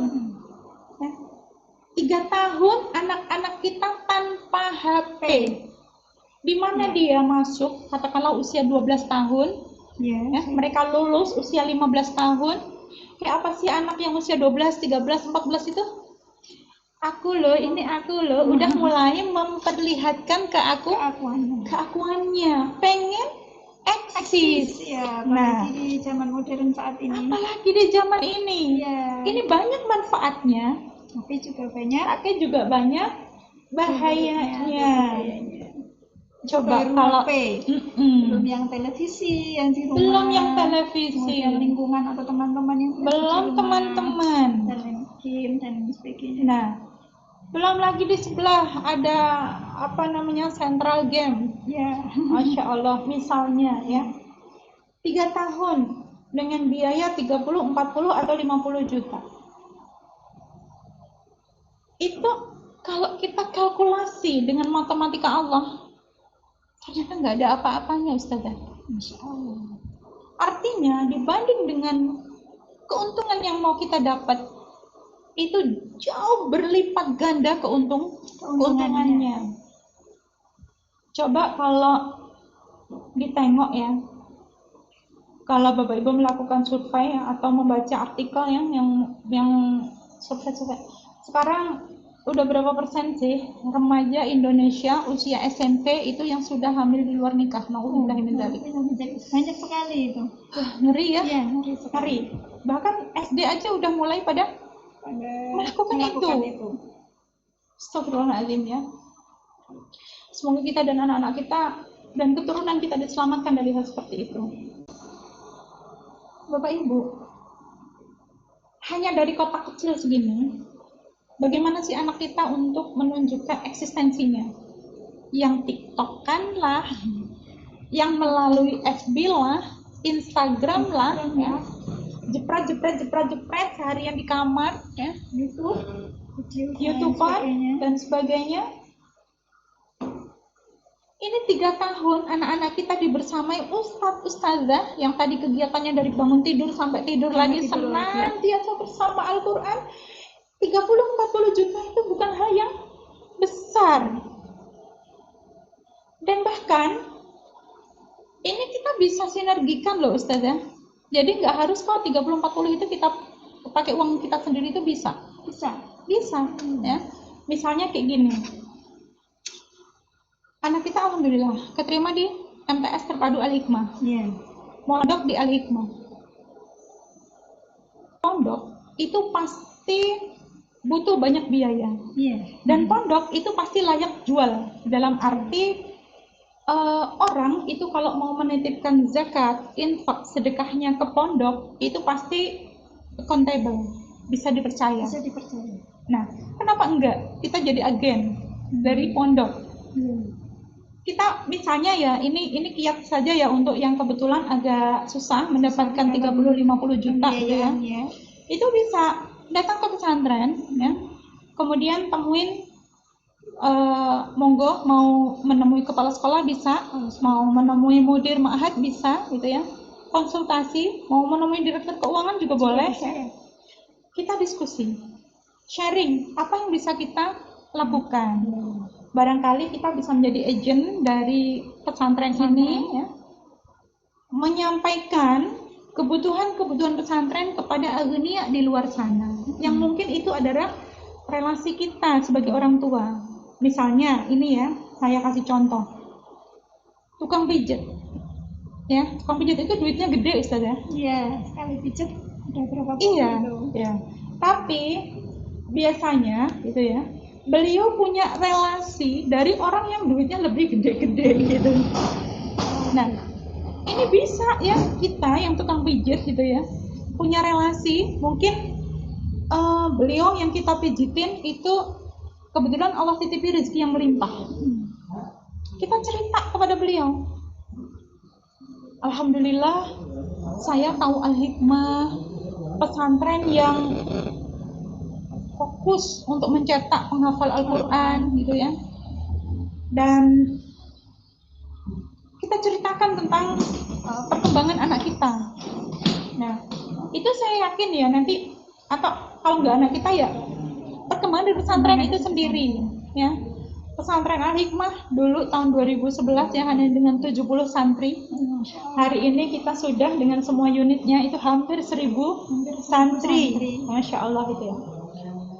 3 tahun anak-anak kita tanpa HP. Di mana dia masuk, katakanlah usia 12 tahun, ya, mereka lulus usia 15 tahun. Kayak apa sih anak yang usia 12, 13, 14 itu? Aku loh, ini aku loh, udah mulai memperlihatkan keakuannya, pengen eksis. Ya, apalagi di zaman modern saat ini. Apalagi di zaman ini. Ya. Ini banyak manfaatnya, tapi juga banyak bahayanya. Coba kalau HP, belum yang televisi yang di rumah, kemudian lingkungan atau teman-teman yang belum teman-teman dan game dan sebagainya. Nah, belum lagi di sebelah ada central game. Ya, Masya Allah, misalnya ya 3 tahun dengan biaya 30, 40 atau 50 juta. Itu kalau kita kalkulasi dengan matematika Allah, ternyata nggak ada apa-apanya, Ustazah. Masya Allah. Artinya dibanding dengan keuntungan yang mau kita dapat, itu jauh berlipat ganda keuntungannya. Coba kalau ditengok ya, kalau Bapak Ibu melakukan survei atau membaca artikel yang survei sekarang udah berapa persen sih remaja Indonesia usia SMP itu yang sudah hamil di luar nikah? Banyak sekali itu. Ngeri ya? Iya, ngeri. Bahkan SD aja udah mulai pada melakukan itu. Astagfirullahaladzim ya. Semoga kita dan anak-anak kita dan keturunan kita diselamatkan dari hal seperti itu. Bapak Ibu, hanya dari kota kecil segini, bagaimana sih anak kita untuk menunjukkan eksistensinya? Yang TikTok-kan lah, yang melalui FB lah, Instagram lah, ya, jepret seharian di kamar, ya, YouTuber dan sebagainya. Ini 3 tahun anak-anak kita dibersamai ustazah yang tadi kegiatannya dari bangun tidur sampai tidur lagi senantiasa bersama Al-Quran. 30-40 juta itu bukan hal yang besar. Dan bahkan ini kita bisa sinergikan loh ustazah. Jadi nggak harus kok 30-40 itu kita pakai uang kita sendiri, itu bisa ya. Misalnya kayak gini, anak kita alhamdulillah keterima di MTS Terpadu Al-Hikmah, mondok di Al-Hikmah. Pondok itu pasti butuh banyak biaya, dan pondok itu pasti layak jual. Dalam arti orang itu kalau mau menitipkan zakat, infak, sedekahnya ke pondok itu pasti accountable, bisa dipercaya. Nah, kenapa enggak kita jadi agen dari pondok? Kita misalnya ya, ini kiat saja ya untuk yang kebetulan agak susah mendapatkan 30-50 juta gitu ya. Itu bisa datang ke pesantren ya. Kemudian temuin monggo mau menemui kepala sekolah bisa, mau menemui mudir ma'had bisa gitu ya. Konsultasi, mau menemui direktur keuangan juga boleh. Kita diskusi, sharing apa yang bisa kita lakukan. Barangkali kita bisa menjadi agent dari pesantren ini ya, menyampaikan kebutuhan-kebutuhan pesantren kepada agnia di luar sana, yang mungkin itu adalah relasi kita sebagai orang tua. Misalnya ini ya, saya kasih contoh, tukang pijat ya, tukang pijat itu duitnya gede Ustaz ya. Sekali pijat udah berapa Iya. Tapi biasanya gitu ya, beliau punya relasi dari orang yang duitnya lebih gede-gede gitu. Nah, ini bisa ya kita yang tukang pijat gitu ya, punya relasi. Mungkin beliau yang kita pijitin itu kebetulan Allah titipi rezeki yang melimpah. Kita cerita kepada beliau, alhamdulillah saya tahu Al-Hikmah, pesantren yang fokus untuk mencetak penghafal Al-Quran gitu ya, dan kita ceritakan tentang perkembangan anak kita. Nah, itu saya yakin ya nanti, atau kalau nggak anak kita ya perkembangan dari pesantren itu sendiri ya. Pesantren Al-Hikmah dulu tahun 2011 ya hanya dengan 70 santri. Hari ini kita sudah dengan semua unitnya itu hampir 1000 santri. Masya Allah gitu ya.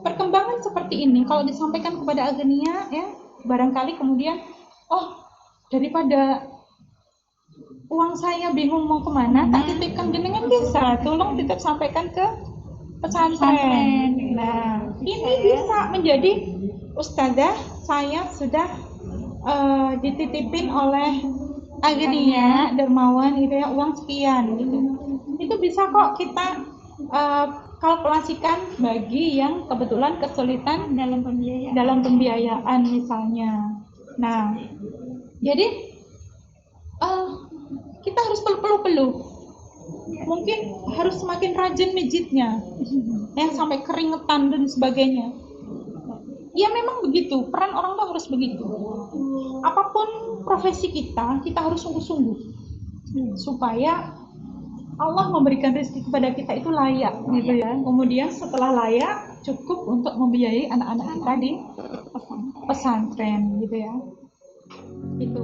Perkembangan seperti ini kalau disampaikan kepada agenia ya, barangkali kemudian daripada uang saya bingung mau kemana, tak titipkan jenengan bisa, tolong titip sampaikan ke pesantren. Nah, ini bisa menjadi ustazah, saya sudah dititipin oleh agenia dermawan gitu ya, uang sekian gitu. Itu bisa kok kita kalkulasikan bagi yang kebetulan kesulitan dalam pembiayaan misalnya. Nah, jadi kita harus peluk-peluk. Mungkin harus semakin rajin mijitnya, yang sampai keringetan dan sebagainya. Ya memang begitu, peran orang tua harus begitu. Apapun profesi kita harus sungguh-sungguh supaya Allah memberikan rezeki kepada kita itu layak gitu ya. Kemudian setelah layak cukup untuk membiayai anak-anak kita di pesantren gitu ya. Itu.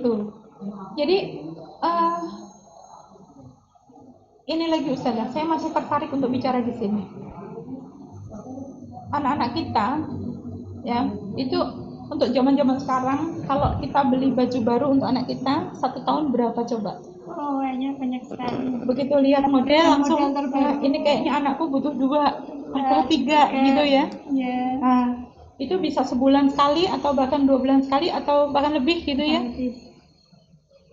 Gitu. Jadi ini lagi Ustazah, saya masih tertarik untuk bicara di sini. Anak-anak kita, ya, itu untuk zaman-zaman sekarang, kalau kita beli baju baru untuk anak kita, 1 tahun berapa coba? Oh, banyak sekali. Begitu lihat model langsung, Model terbaru. ini kayaknya anakku butuh 2 atau 3 gitu ya. Iya. Nah, itu bisa sebulan sekali atau bahkan 2 bulan sekali atau bahkan lebih gitu ya.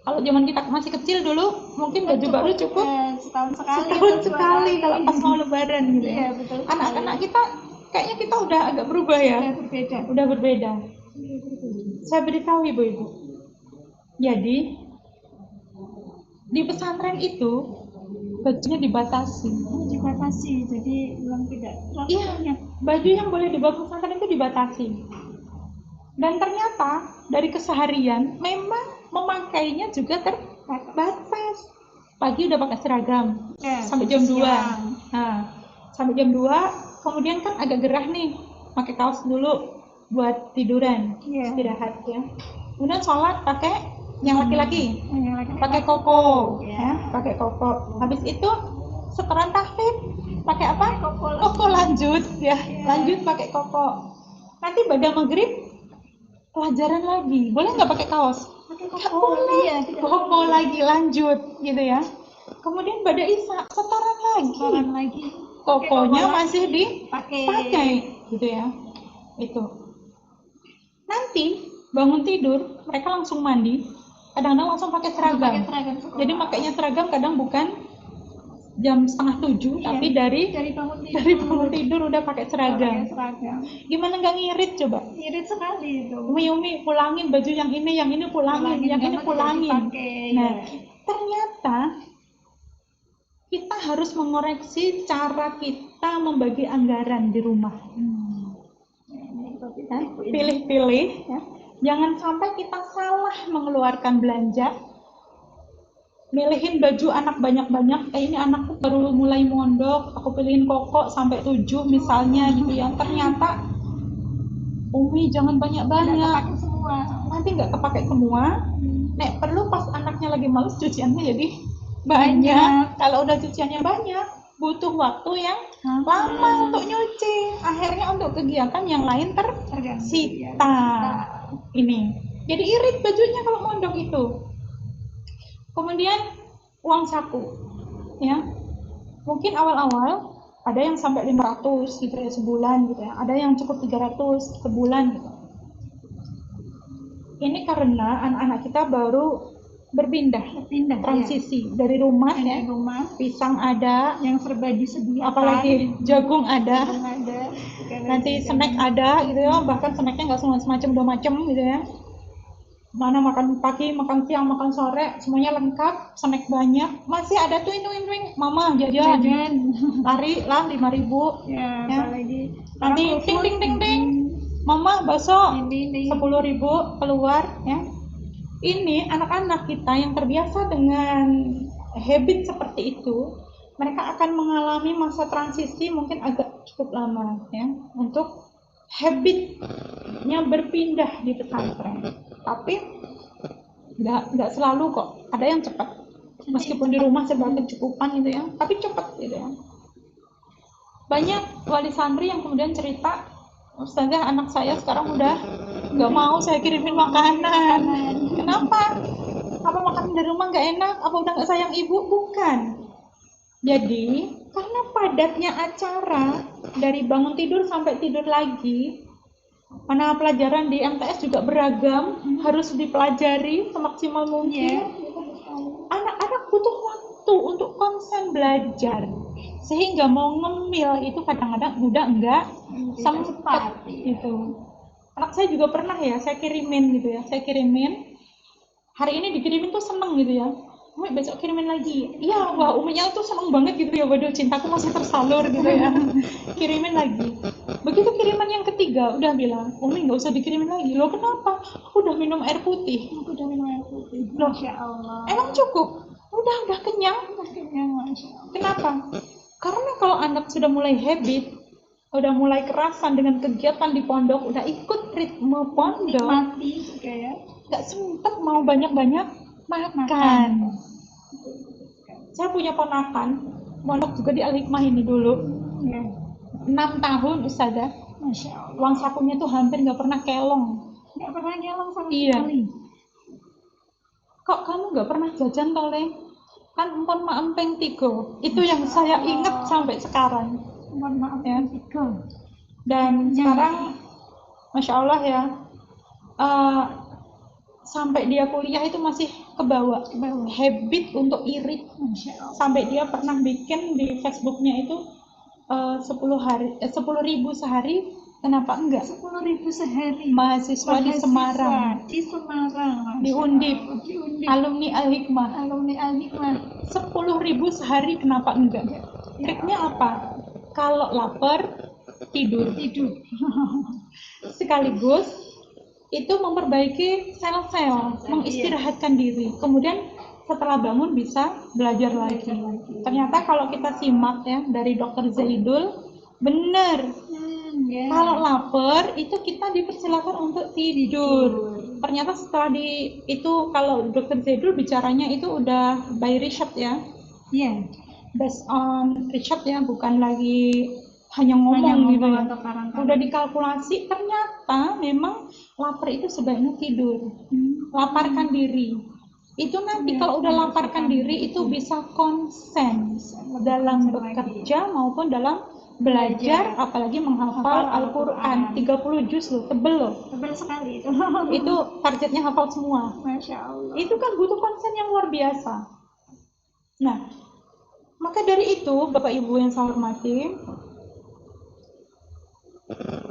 Kalau zaman kita masih kecil dulu, mungkin baju baru cukup setahun sekali. setahun sekali kalau pas mau lebaran gitu Iya, ya. betul. Anak-anak kita kayaknya kita udah agak berubah ya. Berbeda. Udah berbeda. Saya beritahu ibu-ibu. Jadi di pesantren itu bajunya dibatasi. Dibatasi, jadi belum tidak. Iya, baju yang boleh dibawa ke pesantren itu dibatasi. Dan ternyata dari keseharian memang memakainya juga terbatas. Pagi udah pakai seragam sampai jam 2. Nah, sampai jam 2, kemudian kan agak gerah nih, pakai kaos dulu buat tiduran, istirahat ya. Kemudian sholat pakai yang laki-laki, pakai koko, ya, pakai koko. Habis itu setoran tahfidz pakai apa? Koko lanjut, ya, lanjut pakai koko. Nanti pada maghrib pelajaran lagi, boleh nggak pakai kaos? Nggak boleh, koko lagi lanjut, gitu ya. Kemudian pada isya setoran lagi. Kokonya masih dipakai, gitu ya. Itu. Nanti bangun tidur, mereka langsung mandi, kadang-kadang langsung pakai seragam. Jadi makainya seragam kadang bukan jam 6:30, tapi dari bangun tidur udah pakai seragam. Gimana nggak ngirit coba? Ngirit sekali itu. Umi pulangin baju yang ini pulangin, yang ini pulangin. Nah, ternyata kita harus mengoreksi cara kita membagi anggaran di rumah. Pilih-pilih, ya. Jangan sampai kita salah mengeluarkan belanja. Milihin baju anak banyak-banyak, ini anakku baru mulai mondok, aku pilihin koko sampai 7 misalnya gitu ya. Ternyata Umi jangan banyak-banyak, nanti nggak kepake semua. Nek perlu pas anaknya lagi males cuciannya jadi banyak. Kalau udah cuciannya banyak, butuh waktu yang lama untuk nyuci. Akhirnya untuk kegiatan yang lain tersita. Ini jadi irit bajunya kalau mondok itu. Kemudian uang saku, ya, mungkin awal-awal ada yang sampai 500 gitu ya sebulan gitu ya, ada yang cukup 300 sebulan gitu. Ini karena anak-anak kita baru berpindah transisi dari rumah ya, pisang ada, yang serba disediakan, apalagi jagung ada, nanti snack ada gitu ya, bahkan snacknya nggak semacam 2 macam gitu ya. Mana makan pagi, makan siang, makan sore, semuanya lengkap, snack banyak. Masih ada tuh twing, mama jajan. Lari lah 5.000. Ya. Apalagi nanti ting, mama bakso 10.000 keluar ya. Ini anak-anak kita yang terbiasa dengan habit seperti itu, mereka akan mengalami masa transisi mungkin agak cukup lama ya, untuk habitnya berpindah di pesantren. Tapi nggak selalu kok, ada yang cepat, meskipun di rumah serba kecukupan gitu ya, tapi cepat gitu ya. Banyak wali santri yang kemudian cerita, Ustazah, anak saya sekarang udah nggak mau saya kirimin makanan. Kenapa? Apa makanan dari rumah nggak enak? Apa udah nggak sayang ibu? Bukan. Jadi karena padatnya acara dari bangun tidur sampai tidur lagi, mana pelajaran di MTS juga beragam, harus dipelajari semaksimal mungkin. Anak-anak butuh waktu untuk konsen belajar, sehingga mau ngemil itu kadang-kadang udah enggak sempat gitu. Anak saya juga pernah ya, saya kirimin gitu ya, hari ini dikirimin tuh seneng gitu ya. Umi besok kirimin lagi. Iya, wah Uminya tuh seneng banget gitu ya, waduh cintaku masih tersalur gitu ya. Kirimin lagi. Begitu kiriman yang ketiga, udah bilang, Umi nggak usah dikirimin lagi. Loh kenapa? Aku udah minum air putih. Loh, Masya Allah. emang cukup? Udah kenyang. Masya Allah. Kenapa? Karena kalau anak sudah mulai habit, udah mulai kerasan dengan kegiatan di pondok, udah ikut ritme pondok, mati kayak nggak sempet mau banyak-banyak makan. Saya punya ponakan, mondok juga di Al-Hikmah ini dulu. 6 tahun Ustazah. Masya Allah. Uang sakunya tuh hampir nggak pernah kelong. Nggak pernah ngelong sama Iya. sekali. Kok kamu nggak pernah jajan toleh? Kan empon ma empeng tigo. Itu yang saya ingat sampai sekarang. Mohon maaf Ya. Tiga. Dan sekarang, Masya Allah ya, sampai dia kuliah itu masih kebawa habit untuk irit. Masya Allah. Sampai dia pernah bikin di Facebooknya itu 10.000 sehari. Kenapa enggak? 10.000 sehari. Mahasiswa di Semarang, Di Semarang. di Masya Undip, Allah. Di Undip. alumni Al-Hikmah. Alumni Al-Hikmah. 10.000 sehari, kenapa enggak? Triknya apa? Kalau lapar, tidur. Sekaligus itu memperbaiki sel-sel, mengistirahatkan diri. Kemudian setelah bangun bisa belajar lagi. Ternyata kalau kita simak ya dari Dokter Zaidul, benar. Kalau lapar itu kita dipersilakan untuk tidur. Ternyata setelah itu kalau Dokter Zaidul bicaranya itu udah by research ya. Iya. Based on research ya, bukan lagi hanya ngomong gitu ya. Udah dikalkulasi, ternyata memang lapar itu sebaiknya tidur. Laparkan diri. Itu nanti kalau udah laparkan diri itu bisa konsen dalam bekerja maupun dalam belajar, apalagi menghafal Al-Quran. 30 juz loh, tebel loh. Tebal sekali itu. Itu targetnya hafal semua. Masya Allah. Itu kan butuh konsen yang luar biasa. Nah, maka dari itu Bapak Ibu yang saya hormati,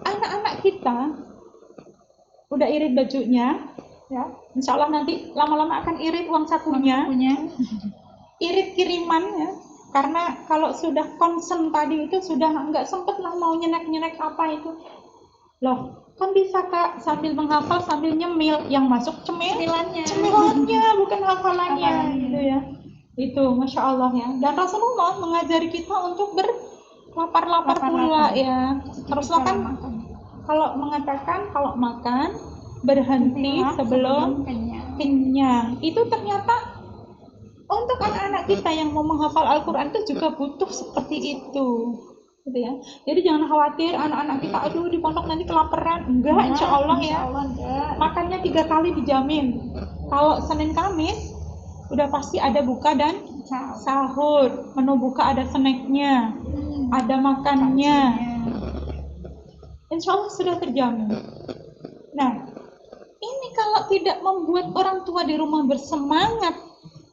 anak-anak kita udah irit bajunya, ya, insya Allah nanti lama-lama akan irit uang sakunya, irit kiriman ya, karena kalau sudah konsen tadi itu sudah nggak sempet lah mau nyenek-nyenek apa itu, loh kan bisa Kak sambil menghafal sambil nyemil, yang masuk cemilannya bukan hafalannya gitu ya. Itu Masya Allah ya. Dan Rasulullah mengajari kita untuk berlapar-lapar pula ya. Rasulullah kan kalau mengatakan kalau makan berhenti sebelum kenyang. Itu ternyata untuk anak-anak kita yang mau menghafal Al-Quran itu juga butuh seperti itu. Gitu ya. Jadi jangan khawatir anak-anak kita aduh di pondok nanti kelaparan. Enggak, insya Allah ya. Makannya 3 kali dijamin. Kalau Senin Kamis udah pasti ada buka dan sahur. Menu buka ada snacknya, ada makannya. Insya Allah sudah terjamin. Nah, ini kalau tidak membuat orang tua di rumah bersemangat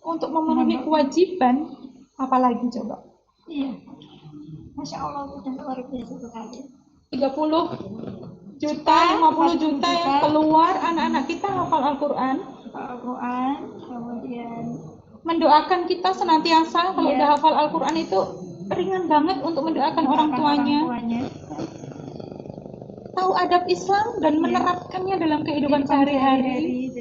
untuk memenuhi kewajiban, apalagi coba? Iya. Masya Allah sudah luar biasa sekali. 30 juta, 50 juta yang keluar anak-anak kita hafal Al-Quran. Kemudian mendoakan kita senantiasa kalau udah hafal Al-Quran itu ringan banget untuk mendoakan orang tuanya. Tahu adab Islam dan menerapkannya dalam kehidupan sehari-hari.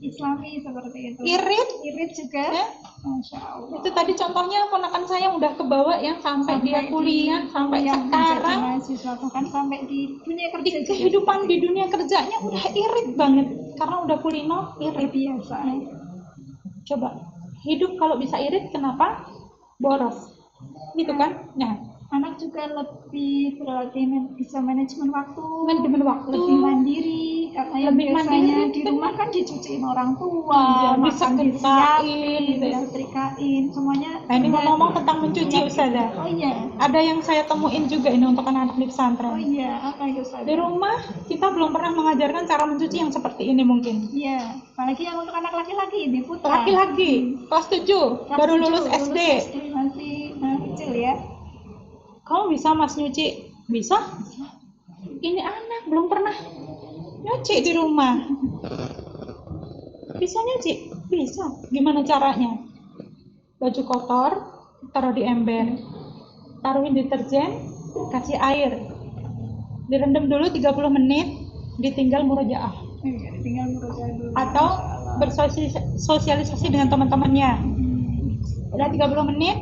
Islami seperti itu. Irit juga. Ya? Masya Allah. Itu tadi contohnya ponakan saya udah kebawa ya sampai dia kuliah, sampai sekarang bahkan sampai di dunia kerja. Di kehidupan di dunia kerjanya udah irit banget karena udah kulino irit biasa. Coba hidup kalau bisa irit kenapa boros gitu kan? Nah, anak juga lebih berlatih bisa manajemen waktu, lebih mandiri karena yang lebih biasanya mandiri, di rumah kan dicuciin orang tua, makan disiapin, disetrikain, semuanya. Nah, ini ngomong tentang mencuci Ustazah. Oh iya. Ada yang saya temuin juga ini untuk anak-anak di pesantren. Oh iya, apa itu Ustazah? Di rumah kita belum pernah mengajarkan cara mencuci yang seperti ini mungkin. Iya, apalagi yang untuk anak laki-laki ini putra. Laki-laki, kelas 7, baru lulus SD. Masih kecil ya. Kamu bisa Mas nyuci? Bisa? Ini anak belum pernah nyuci di rumah. Bisa nyuci? Bisa. Gimana caranya? Baju kotor, taruh di ember. Taruhin deterjen, kasih air. Direndam dulu 30 menit, ditinggal murojaah. Atau bersosialisasi dengan teman-temannya. Udah 30 menit,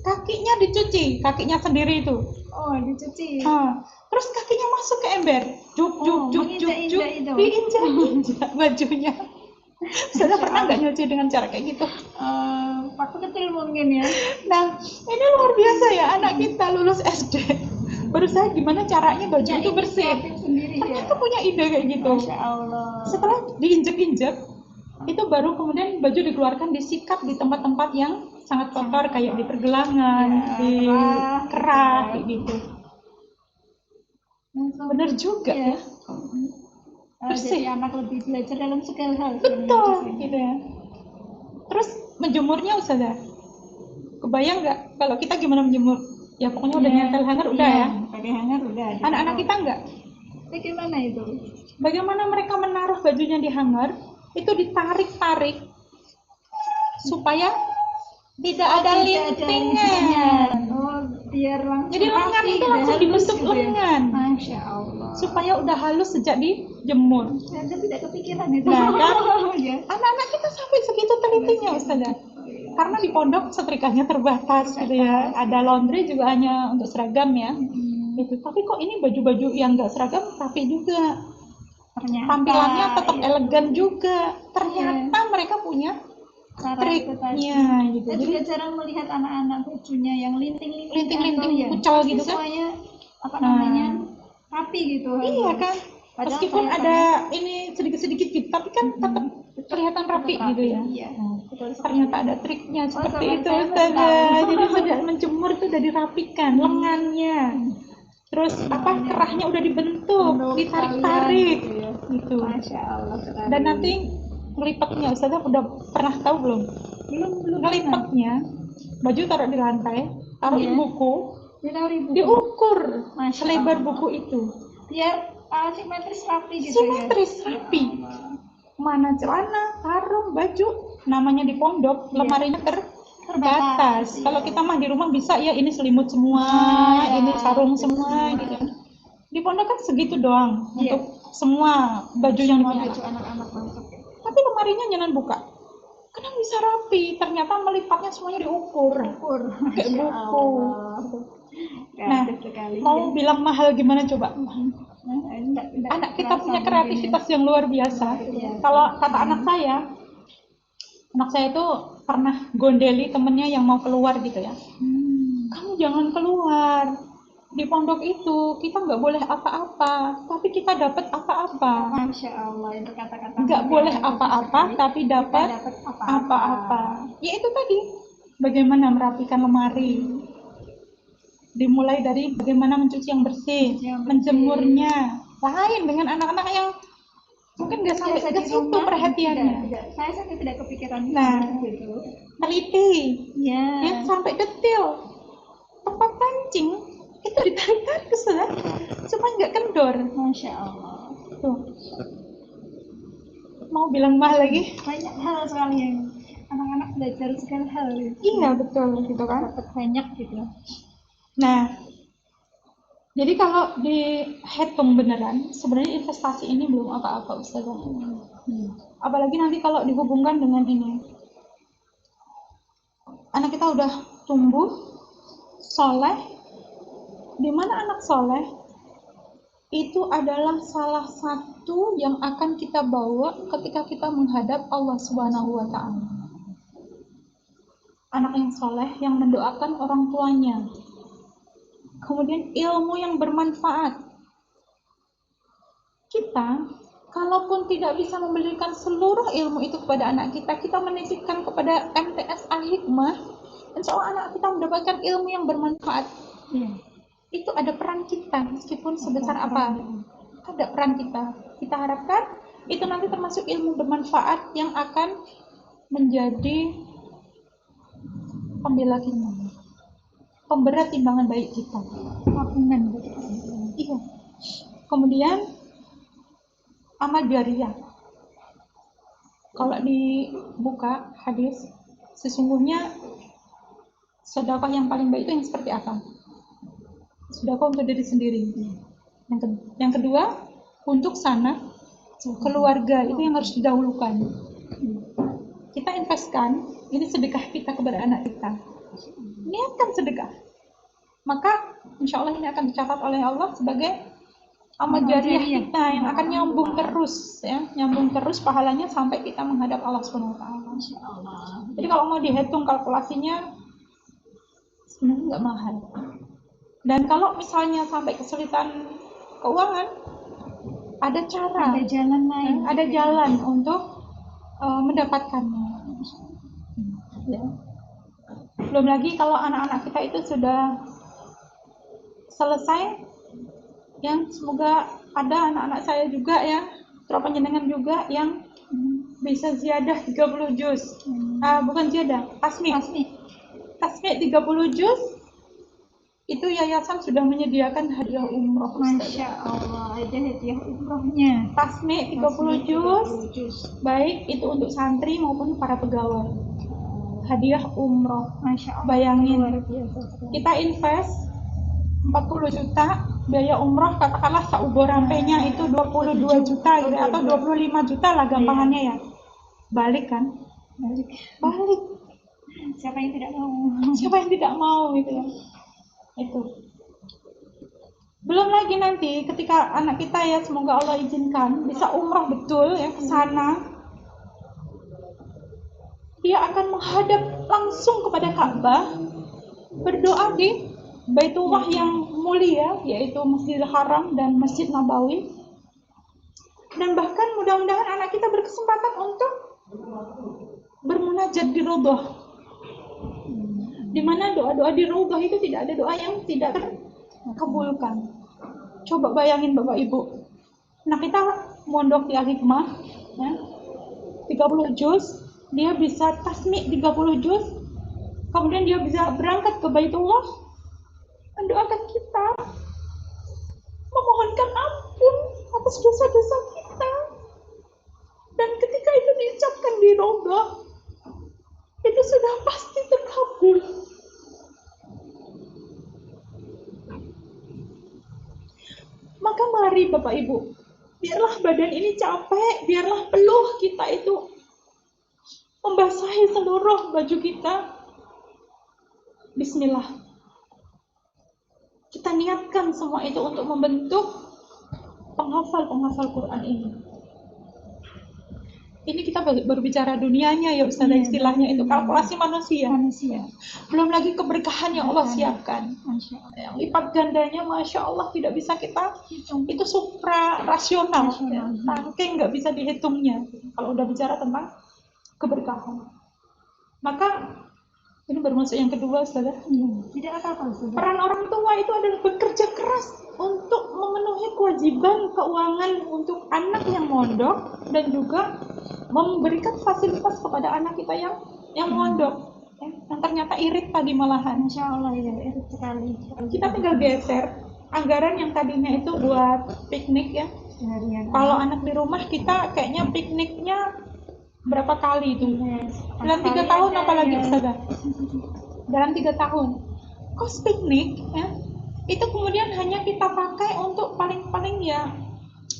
kakinya dicuci, kakinya sendiri itu. Oh, dicuci. Terus kakinya masuk ke ember, juk, menginjak-injak itu. diinjak-injak bajunya. Sudah pernah nggak nyuci dengan cara kayak gitu? Waktu kecil mungkin ya. Nah, ini luar biasa ya, anak kita lulus SD berusaha gimana caranya baju itu bersih. Sendiri ya. Ternyata punya ide kayak gitu. Masya Allah. Setelah diinjek-injek, itu baru kemudian baju dikeluarkan, disikat di tempat-tempat yang sangat kotor kayak di pergelangan, di kerah, kayak gitu. Bener juga ya. Bersih. Jadi anak lebih belajar dalam segala hal. Betul, gitu ya. Terus menjemurnya Ustazah, kebayang nggak kalau kita gimana menjemur? Ya pokoknya udah nyetel hanger udah ya. Pakai hanger udah. Anak-anak kita nggak? Bagaimana itu? Bagaimana mereka menaruh bajunya di hanger? Itu ditarik-tarik supaya tidak ada lintingan. Oh, biar langsung. Jadi lengan rapi, itu langsung halus dibentuk gitu ya. lengan. Masya Allah. Supaya udah halus sejak dijemur. Saya tidak kepikiran itu. Nah, kan? Ya. Anak-anak kita sampai segitu telitinya Ustazah. Karena di pondok setrikanya terbatas gitu ya. Ada laundry juga hanya untuk seragam ya. Gitu. Tapi kok ini baju-baju yang nggak seragam rapi juga. Ternyata, Tampilannya tetap iya. elegan juga. Ternyata mereka punya Cara triknya gitu. Saya Jadi juga jarang melihat anak-anak bajunya yang linting-linting kucel gitu kan. semuanya apa namanya rapi gitu. Iya kan. Padahal Meskipun kelihatannya- ada ini sedikit-sedikit gitu, tapi kan tetap kelihatan rapi gitu ya. Iya. Betul sekali. Ternyata ada triknya seperti sama itu saya Ustazah. tahu. Jadi sejak menjemur itu udah dirapikan lengannya. Terus kerahnya udah dibentuk, ditarik-tarik gitu ya. gitu. Masya Allah sekali. Dan nanti ngelipatnya Ustazah udah pernah tahu belum? belum Ngelipatnya baju taruh di lantai, taruh di Iya. buku, Ditaruh diukur Masya selebar Allah. buku itu. biar simetris rapi gitu Simetris rapi. Mana celana, sarung, baju, namanya di pondok, Iya. lemarinya terbatas. Terbatas, iya. Kalau kita mah di rumah bisa ya ini selimut semua, iya. ini sarung semua gitu. Di pondok kan segitu doang Iya. untuk semua baju yang Semua dipunya. baju anak-anak masuk. Tapi lemarinya jangan buka. Karena bisa rapi, ternyata melipatnya semuanya diukur. Ukur. Kayak Masya buku. Allah. Nah, Kreatif sekali. mau bilang mahal gimana coba? Enggak Anak kita terasa punya mungkin kreativitas yang luar biasa. Iya. Kalau kata anak saya itu pernah gondeli temennya yang mau keluar gitu ya. Kamu jangan keluar. Di pondok itu kita nggak boleh apa-apa, tapi kita dapat apa-apa. Masya Allah, itu kata-kata Nggak boleh apa-apa, tapi dapat dapat apa-apa. Ya itu tadi, bagaimana merapikan lemari. Dimulai dari bagaimana mencuci yang bersih, Yang bersih. menjemurnya. Lain dengan anak-anak yang mungkin nggak sampai Biasa ke di situ rumah, perhatiannya. tidak. Saya sampai tidak kepikiran Nah. seperti itu. Teliti, Ya. ya sampai detail. Tempat pancing itu ditarik-tarik Ustaz, supaya nggak kendor. Masya Allah. Tuh. Mau bilang mahal lagi? Banyak hal sekali yang anak-anak belajar segala hal. Iya betul gitu kan. Dapat banyak gitu. Nah, jadi kalau dihitung beneran, sebenarnya investasi ini belum apa-apa Ustazah. Apalagi nanti kalau dihubungkan dengan ini. Anak kita udah tumbuh, soleh. Di mana anak soleh, itu adalah salah satu yang akan kita bawa ketika kita menghadap Allah Subhanahu wa Ta'ala. Anak yang soleh yang mendoakan orang tuanya. Kemudian ilmu yang bermanfaat. Kita, kalaupun tidak bisa memberikan seluruh ilmu itu kepada anak kita, kita menitipkan kepada MTS Al-Hikmah, insya Allah anak kita mendapatkan ilmu yang bermanfaat. Itu ada peran kita, meskipun sebesar apa. Ada peran kita. Kita harapkan itu nanti termasuk ilmu bermanfaat yang akan menjadi pembela kita. Pemberat timbangan baik kita. Tabungan. Iya. Kemudian amal jariyah. Kalau dibuka hadis, sesungguhnya sedekah yang paling baik itu yang seperti apa? Sedekah untuk diri sendiri. Yang kedua, untuk sanak keluarga, itu yang harus didahulukan. Kita investkan, ini sedekah kita kepada anak kita. Niatkan sedekah. maka insya Allah ini akan dicatat oleh Allah sebagai amal jariah kita yang akan nyambung terus, ya, nyambung terus pahalanya sampai kita menghadap Allah Subhanahu Wa Taala. Jadi kalau mau dihitung kalkulasinya sebenarnya nggak mahal. Dan kalau misalnya sampai kesulitan keuangan, ada cara, Ada jalan lain. ada jalan untuk mendapatkannya. Ya. Belum lagi kalau anak-anak kita itu sudah selesai, yang semoga ada anak-anak saya juga ya, terutama jenengan juga yang bisa ziyadah 30 juz. Bukan ziyadah, tasmi 30 juz. Itu yayasan sudah menyediakan hadiah umroh. Masya Allah, ada hadiah umrohnya. Tasmi 30 juz, baik itu untuk santri maupun para pegawai. Hadiah umroh. Masya Allah. Bayangin, Luar biasa. kita invest 40 juta, biaya umroh katakanlah seubur rampenya itu 22 juta gitu, atau 25 juta lah gampangannya ya. Balik kan? Balik. Siapa yang tidak mau? Siapa yang tidak mau gitu ya. Itu. Belum lagi nanti ketika anak kita ya, semoga Allah izinkan bisa umroh betul ya ke sana. Dia akan menghadap langsung kepada Ka'bah, berdoa di Baitullah yang mulia, yaitu Masjidil Haram dan Masjid Nabawi. Dan bahkan mudah-mudahan anak kita berkesempatan untuk bermunajat di Raudhah. Di mana doa-doa di Raudhah itu tidak ada doa yang tidak terkabulkan. Coba bayangin Bapak Ibu. Nah, kita mondok di Al-Hikmah ya, 30 juz, dia bisa tasmi 30 juz, kemudian dia bisa berangkat ke Baitullah, mendoakan kita, memohonkan ampun atas dosa-dosa kita. Dan ketika itu diucapkan di Raudhah, itu sudah pasti terkabul. Maka mari Bapak Ibu, biarlah badan ini capek, biarlah peluh kita itu membasahi seluruh baju kita. Bismillah. Kita niatkan semua itu untuk membentuk penghafal Quran ini. Ini kita berbicara dunianya ya Ustazah, istilahnya itu kalkulasi manusia. Belum lagi keberkahan yang Allah siapkan. Yang lipat gandanya Masya Allah tidak bisa kita hitung. Itu supra rasional. Saking nggak bisa dihitungnya. Kalau udah bicara tentang keberkahan. Maka ini baru masuk yang kedua Ustazah. Tidak apa-apa Ustazah. Peran orang tua itu adalah bekerja keras untuk memenuhi kewajiban keuangan untuk anak yang mondok dan juga memberikan fasilitas kepada anak kita yang mondok, yang ternyata irit tadi malahan. Insya Allah ya, irit sekali. Kita tinggal geser anggaran yang tadinya itu buat piknik ya. Kalau anak di rumah kita kayaknya pikniknya berapa kali itu? Dalam 3 tahun apalagi Ustazah? Dalam 3 tahun kos piknik ya, itu kemudian hanya kita pakai untuk paling-paling ya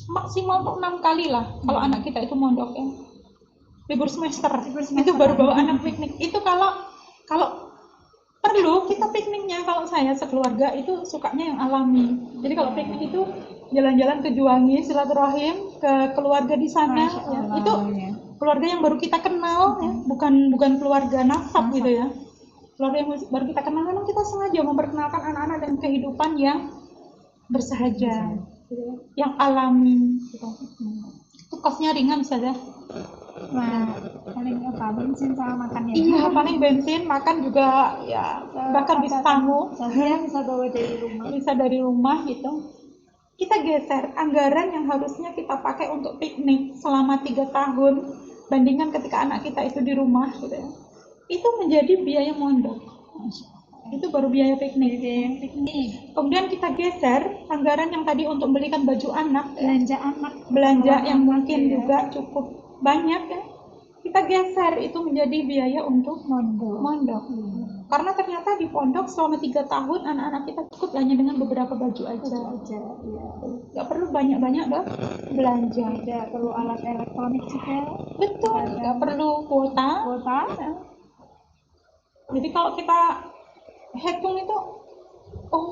maksimal untuk 6 kali lah kalau anak kita itu mondok ya. Libur semester itu baru bawa anak piknik. Itu kalau perlu kita pikniknya, kalau saya sekeluarga itu sukanya yang alami. Jadi kalau piknik itu jalan-jalan ke Juwangi, silaturahim ke keluarga di sana ya. Itu keluarga yang baru kita kenal ya, bukan keluarga nasab gitu ya. Keluarga yang baru kita kenal, memang kita sengaja memperkenalkan anak-anak dengan kehidupan yang bersahaja, yang alami gitu. Itu kosnya ringan saja. Nah, paling apa? Bensin sama makan ya? Iya, paling bensin, makan juga ya, bahkan bisa tamu. Saya bisa bawa dari rumah. Bisa dari rumah gitu. Kita geser anggaran yang harusnya kita pakai untuk piknik selama 3 tahun, bandingkan ketika anak kita itu di rumah gitu ya. Itu menjadi biaya mondok. Itu baru biaya piknik. Kemudian kita geser anggaran yang tadi untuk belikan baju anak, belanja yang mungkin juga cukup banyak ya, kita geser itu menjadi biaya untuk mondok. Karena ternyata di pondok selama 3 tahun anak-anak kita cukup hanya dengan beberapa baju aja. Nggak perlu banyak-banyak belanja. Tidak perlu alat elektronik juga. Betul, nggak perlu kuota. Ya. Jadi kalau kita hitung itu, oh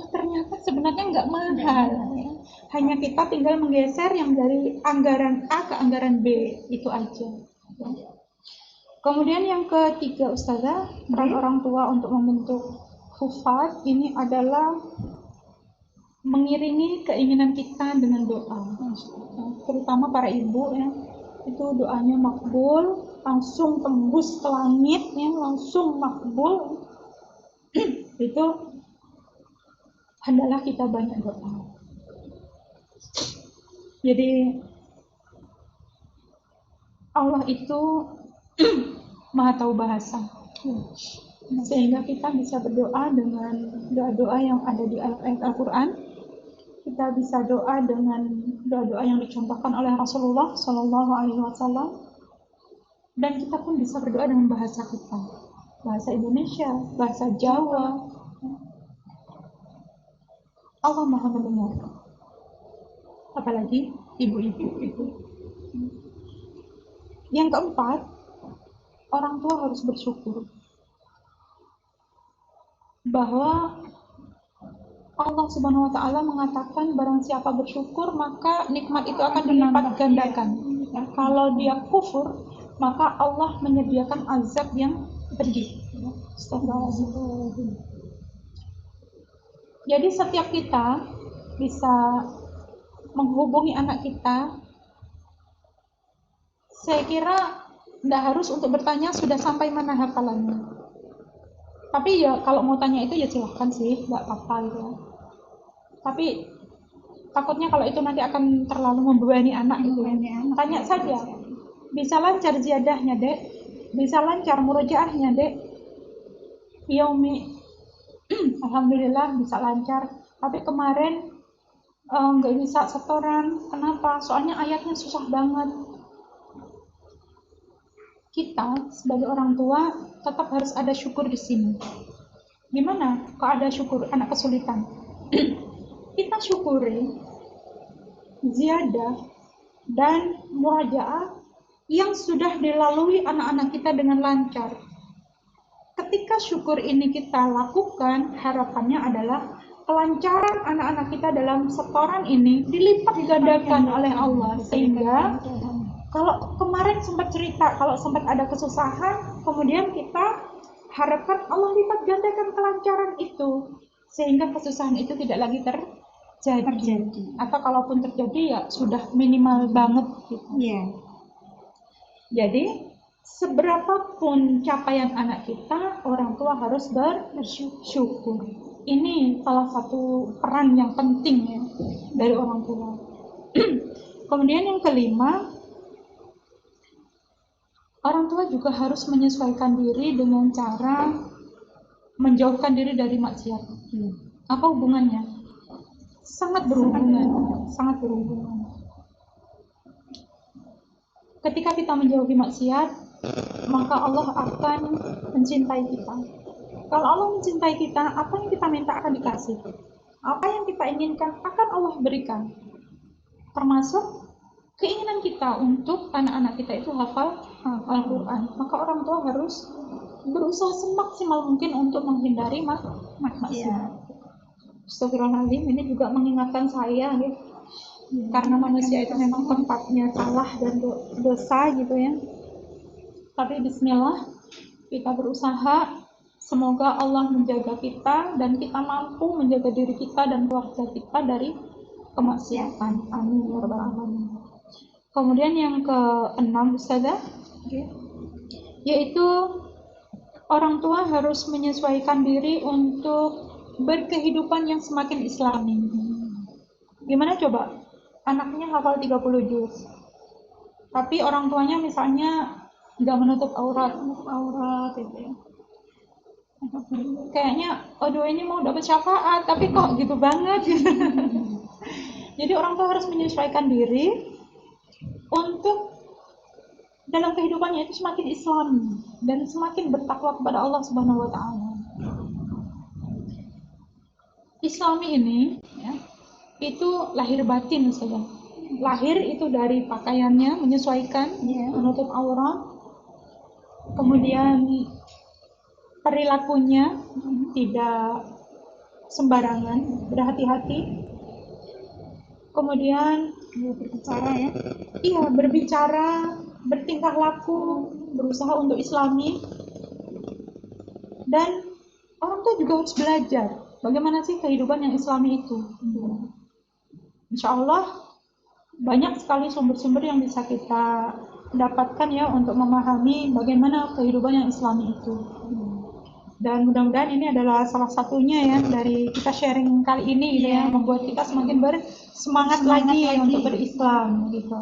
sebenarnya nggak mahal, ya. Hanya kita tinggal menggeser yang dari anggaran A ke anggaran B, itu aja. Kemudian yang ketiga, Ustazah, peran orang tua untuk membentuk hufaz ini adalah mengiringi keinginan kita dengan doa, terutama para ibu ya, itu doanya makbul, langsung tembus ke langit ya, langsung makbul. Itu hendaklah kita banyak doa. Jadi Allah itu Maha tahu bahasa, sehingga kita bisa berdoa dengan doa-doa yang ada di ayat-ayat Al-Quran. Kita bisa doa dengan doa-doa yang dicontohkan oleh Rasulullah Shallallahu Alaihi Wasallam, dan kita pun bisa berdoa dengan bahasa kita, bahasa Indonesia, bahasa Jawa. Allah Maha mendengar. Apalagi ibu-ibu itu. Yang keempat, orang tua harus bersyukur bahwa Allah Subhanahu wa Ta'ala mengatakan barang siapa bersyukur maka nikmat itu akan dilipat gandakan. Kalau dia kufur maka Allah menyediakan azab yang pedih. Jadi setiap kita bisa menghubungi anak kita. Saya kira tidak harus untuk bertanya sudah sampai mana hafalannya. Tapi ya kalau mau tanya itu ya silahkan sih, nggak apa-apa gitu. Tapi takutnya kalau itu nanti akan terlalu membebani anak gitu. Tanya saja. Bisa lancar ziyadahnya, Dek? Bisa lancar murojaahnya, Dek? Iya, Umi. Alhamdulillah bisa lancar. Tapi kemarin nggak bisa setoran. Kenapa? Soalnya ayatnya susah banget. Kita sebagai orang tua tetap harus ada syukur di sini. Gimana kalau ada syukur anak kesulitan? Kita syukuri ziyadah dan murajaah yang sudah dilalui anak-anak kita dengan lancar. Ketika syukur ini kita lakukan, harapannya adalah kelancaran anak-anak kita dalam setoran ini dilipat gandakan oleh Allah, sehingga kalau kemarin sempat cerita, kalau sempat ada kesusahan, kemudian kita harapkan Allah lipat gandakan kelancaran itu, sehingga kesusahan itu tidak lagi terjadi. Atau kalaupun terjadi ya sudah minimal banget gitu. Iya. Jadi seberapapun capaian anak kita, orang tua harus bersyukur. Ini salah satu peran yang penting ya dari orang tua. Kemudian yang kelima, orang tua juga harus menyesuaikan diri dengan cara menjauhkan diri dari maksiat. Apa hubungannya? Sangat berhubungan. Ketika kita menjauhi maksiat, maka Allah akan mencintai kita. Kalau Allah mencintai kita, apa yang kita minta akan dikasih. Apa yang kita inginkan akan Allah berikan. Termasuk keinginan kita untuk anak-anak kita itu hafal Al-Quran. Maka orang tua harus berusaha semaksimal mungkin untuk menghindari maksiat. Astagfirullahaladzim, ini juga mengingatkan saya ya. Karena manusia itu memang tempatnya salah dan dosa gitu ya. Tapi bismillah, kita berusaha, semoga Allah menjaga kita dan kita mampu menjaga diri kita dan keluarga kita dari kemaksiatan. Amin ya rabbal alamin. Kemudian yang keenam, Ustazah, yaitu orang tua harus menyesuaikan diri untuk berkehidupan yang semakin islami. Gimana coba? Anaknya hafal 30 juz, tapi orang tuanya misalnya nggak menutup aurat gitu ya. Kayaknya, aduh ini mau dapat syafaat, tapi kok gitu banget. Jadi orang tua harus menyesuaikan diri untuk dalam kehidupannya itu semakin Islam dan semakin bertakwa kepada Allah Subhanahu wa Ta'ala. Islami ini ya, itu lahir batin saja. Lahir itu dari pakaiannya, menyesuaikan, menutup aurat. Kemudian perilakunya tidak sembarangan, berhati-hati. Kemudian berbicara ya. iya, berbicara, bertingkah laku, berusaha untuk islami. Dan orang tua juga harus belajar bagaimana sih kehidupan yang islami itu. Insya Allah banyak sekali sumber-sumber yang bisa kita dapatkan ya untuk memahami bagaimana kehidupan yang islami itu. Dan mudah-mudahan ini adalah salah satunya ya dari kita sharing kali ini gitu ya, membuat kita semakin bersemangat lagi untuk berislam gitu.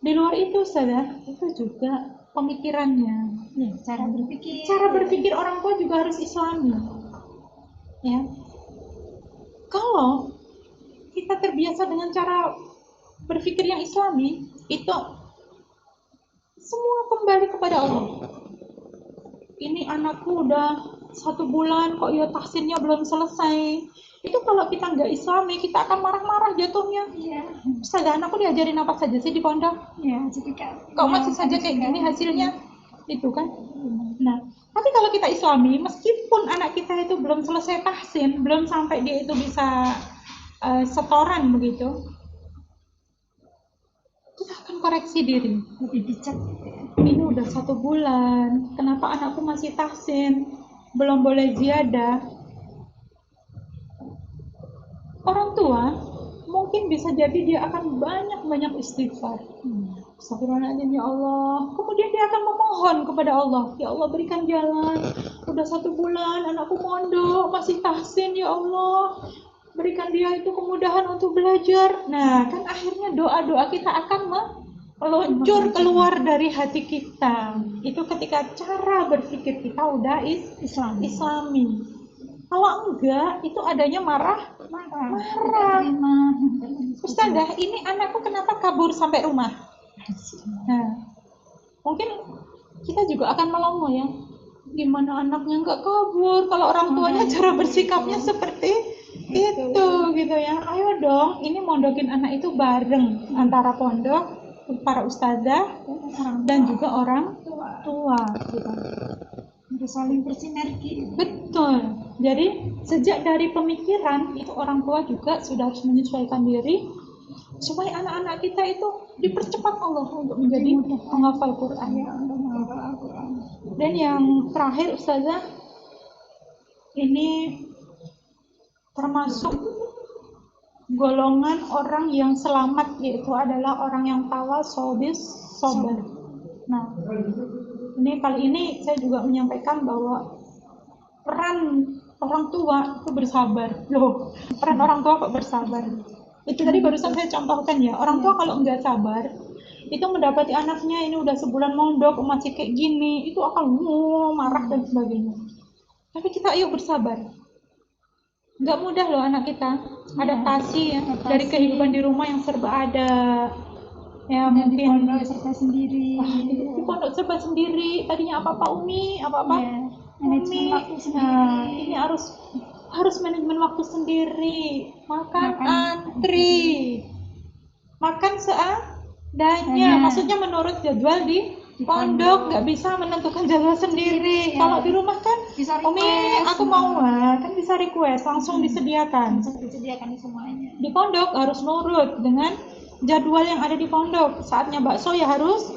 Di luar itu saudara, itu juga pemikirannya, cara berpikir orang tua juga harus islami ya. Kalau kita terbiasa dengan cara berpikir yang islami, itu semua kembali kepada Allah. Ini anakku udah 1 bulan kok ya tahsinnya belum selesai. Itu kalau kita nggak islami, kita akan marah-marah jatuhnya. Iya. Ustazah, anakku diajarin apa saja sih di pondok? Ya, jadi Kok masih saja kayak gini hasilnya? Itu kan. Nah, tapi kalau kita islami, meskipun anak kita itu belum selesai tahsin, belum sampai dia itu bisa setoran begitu, kita akan koreksi diri. lebih bijak gitu ya. Ini udah 1 bulan, kenapa anakku masih tahsin, belum boleh ziyadah? Orang tua mungkin bisa jadi dia akan banyak istighfar. Astagfirullahaladzim ya Allah. Kemudian dia akan memohon kepada Allah, ya Allah berikan jalan. Udah 1 bulan anakku mondok masih tahsin, ya Allah. Berikan dia itu kemudahan untuk belajar. Nah, kan akhirnya doa-doa kita akan meluncur keluar dari hati kita. Itu ketika cara berpikir kita udah islami. Kalau enggak, itu adanya marah. Ustazah, ini anakku kenapa kabur sampai rumah? Nah, mungkin kita juga akan melongo ya. Gimana anaknya nggak kabur kalau orang tuanya cara bersikapnya seperti itu gitu ya. Ayo dong, ini mondokin anak itu bareng antara pondok, para ustazah dan juga orang tua gitu. Harus saling bersinergi. Betul. Jadi sejak dari pemikiran itu orang tua juga sudah harus menyesuaikan diri supaya anak-anak kita itu dipercepat Allah untuk menjadi penghafal Quran. Dan yang terakhir ustazah, ini termasuk golongan orang yang selamat, yaitu adalah orang yang tawasobis sobar. Nah, ini kali ini saya juga menyampaikan bahwa peran orang tua itu bersabar. Loh, peran orang tua kok bersabar? Itu tadi barusan saya contohkan ya, orang tua kalau nggak sabar, itu mendapati anaknya ini udah sebulan mondok masih kayak gini, itu akan marah dan sebagainya. Tapi kita ayo bersabar. Nggak mudah loh anak kita adaptasi ya dari kehidupan di rumah yang serba ada. Ya mungkin di pondok serba sendiri. Di pondok serba sendiri. Tadinya apa-apa Umi, apa-apa manajemen Umi. waktu sendiri. Nah, ini harus manajemen waktu sendiri. Makan antri. Makan seadanya. Maksudnya menurut jadwal di pondok, nggak bisa menentukan jadwal sendiri. Kalau di rumah kan, Bisa Umi request. aku mau kan bisa request, langsung disediakan. Disediakan semuanya. Di pondok harus nurut dengan jadwal yang ada di pondok. Saatnya bakso ya harus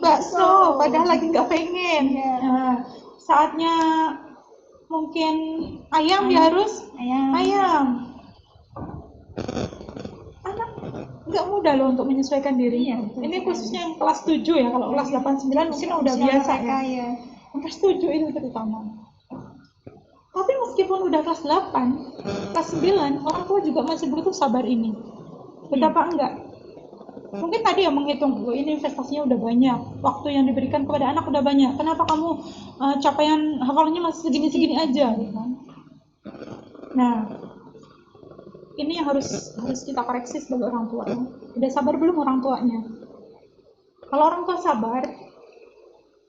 bakso, padahal lagi nggak pengen. Nah, saatnya mungkin ayam ya harus ayam. Anak nggak mudah loh untuk menyesuaikan diri. Ini khususnya yang kelas 7 ya, kalau kelas 8-9 mungkin udah biasa ya. Kelas 7 itu terutama. Tapi meskipun udah kelas 8, kelas 9, orang tua juga masih butuh sabar ini. Betapa enggak? Mungkin tadi yang menghitung, ini investasinya udah banyak, waktu yang diberikan kepada anak udah banyak. Kenapa kamu capaian hafalannya masih segini-segini aja? Gitu kan? Nah, ini yang harus kita koreksi sebagai orang tua. Udah sabar belum orang tuanya? Kalau orang tua sabar,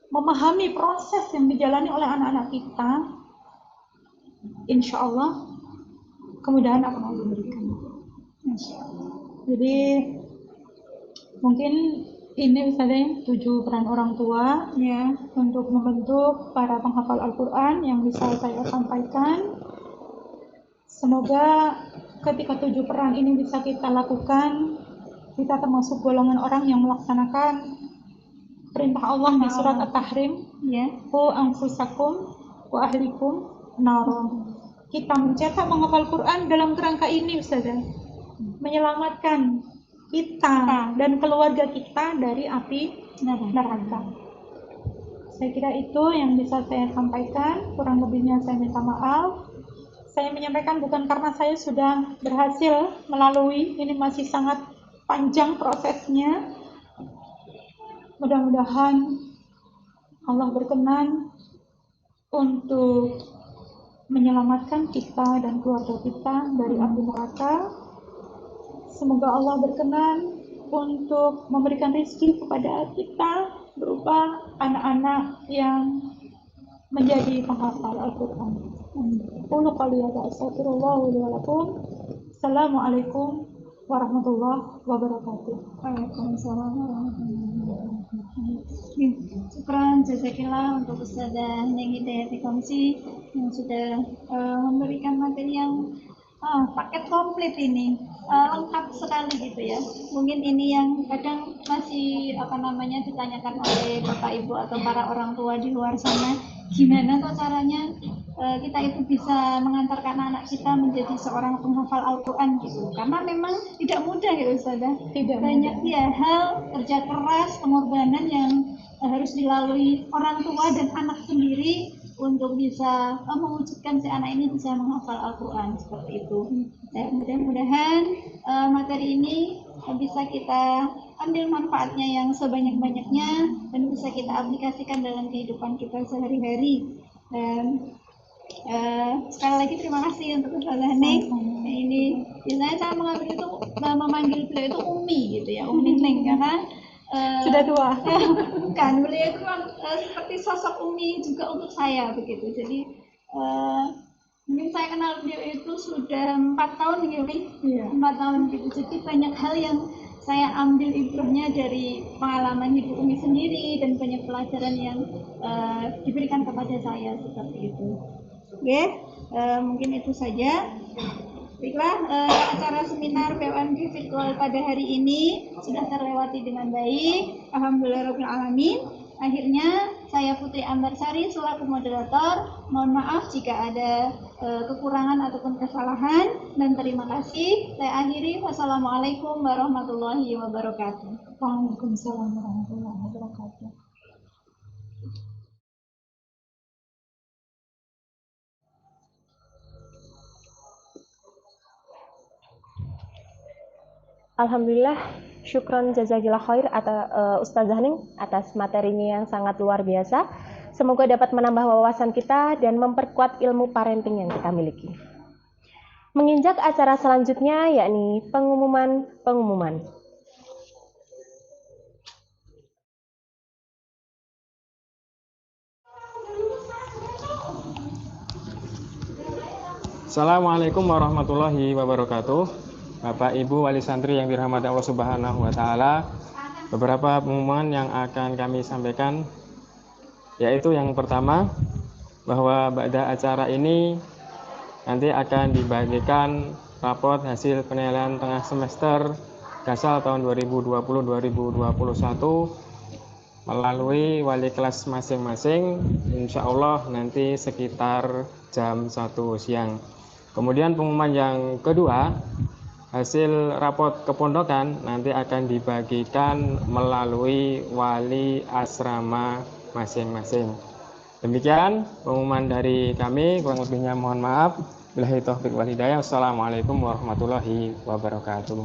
memahami proses yang dijalani oleh anak-anak kita, insya Allah kemudahan akan Allah berikan. Insya Allah. Jadi mungkin ini misalnya 7 peran orang tua ya untuk membentuk para penghafal Al-Quran yang bisa saya sampaikan. Semoga ketika 7 peran ini bisa kita lakukan, kita termasuk golongan orang yang melaksanakan perintah Allah di surat At-Tahrim, Ya. Qu anfusakum wa ahlikum nara. Kita mencetak menghafal Quran dalam kerangka ini, Ustazah, menyelamatkan kita dan keluarga kita dari api neraka. Saya kira itu yang bisa saya sampaikan, kurang lebihnya saya minta maaf. Saya menyampaikan bukan karena saya sudah berhasil melalui, ini masih sangat panjang prosesnya. Mudah-mudahan Allah berkenan untuk menyelamatkan kita dan keluarga kita dari api neraka. Semoga Allah berkenan untuk memberikan rezeki kepada kita berupa anak-anak yang menjadi penghafal Al-Quran. Qulu qouli hadza astaghfirullah li wa lakum. Assalamualaikum warahmatullahi wabarakatuh. Waalaikumsalam warahmatullahi wabarakatuh. Syukran jazakillah untuk Ustazah Neng Hidayati Komsi yang sudah memberikan materi yang paket komplit ini, lengkap sekali gitu ya. Mungkin ini yang kadang masih ditanyakan oleh Bapak Ibu atau para orang tua di luar sana, gimana kok caranya kita itu bisa mengantarkan anak kita menjadi seorang penghafal Al-Quran gitu. Karena memang tidak mudah ya Ustazah. Tidak banyak ya hal kerja keras, pengorbanan yang harus dilalui orang tua dan anak sendiri untuk bisa mewujudkan si anak ini bisa menghafal Al-Quran seperti itu. Dan mudah-mudahan materi ini bisa kita ambil manfaatnya yang sebanyak-banyaknya dan bisa kita aplikasikan dalam kehidupan kita sehari-hari. Dan sekali lagi terima kasih untuk Ustazah Neng. Ini biasanya saya memanggil beliau itu Umi gitu ya, Umi Neng, karena sudah tua. Bukan, beliau itu seperti sosok Umi juga untuk saya begitu. Jadi mungkin saya kenal beliau itu sudah 4 tahun gitu, 4 tahun gitu. Jadi banyak hal yang saya ambil ibrahnya dari pengalaman hidup Umi sendiri dan banyak pelajaran yang diberikan kepada saya seperti itu. Oke, mungkin itu saja. Baiklah, acara seminar POMG virtual pada hari ini sudah terlewati dengan baik. Alhamdulillahirabbil alamin. Akhirnya saya Putri Ambarsari selaku moderator, mohon maaf jika ada kekurangan ataupun kesalahan dan terima kasih. Saya akhiri. Wassalamualaikum warahmatullahi wabarakatuh. Waalaikumsalam warahmatullahi wabarakatuh. Alhamdulillah, syukron jazakillah khair atas Ustazah Ning atas materinya yang sangat luar biasa. Semoga dapat menambah wawasan kita dan memperkuat ilmu parenting yang kita miliki. Menginjak acara selanjutnya yakni pengumuman. Assalamualaikum warahmatullahi wabarakatuh. Bapak Ibu wali santri yang dirahmati Allah Subhanahu wa taala, beberapa pengumuman yang akan kami sampaikan yaitu yang pertama bahwa pada acara ini nanti akan dibagikan raport hasil penilaian tengah semester Gasal tahun 2020-2021 melalui wali kelas masing-masing, insya Allah nanti sekitar jam 1 siang. Kemudian pengumuman yang kedua, hasil raport kepondokan nanti akan dibagikan melalui wali asrama masing-masing. Demikian pengumuman dari kami, kurang lebihnya mohon maaf. Billahi taufiq wal hidayah. Wassalamualaikum warahmatullahi wabarakatuh.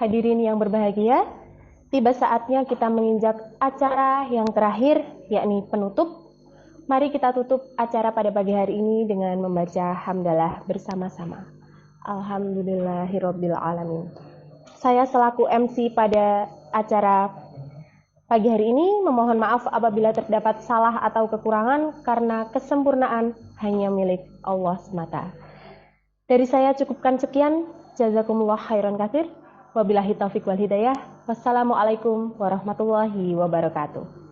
Hadirin yang berbahagia, tiba saatnya kita menginjak acara yang terakhir, yakni penutup. Mari kita tutup acara pada pagi hari ini dengan membaca hamdalah bersama-sama. Alhamdulillahirabbil alamin. Saya selaku MC pada acara pagi hari ini memohon maaf apabila terdapat salah atau kekurangan karena kesempurnaan hanya milik Allah semata. Dari saya cukupkan sekian. Jazakumullah khairan katsir. Wabillahi taufiq wal hidayah. Wassalamualaikum warahmatullahi wabarakatuh.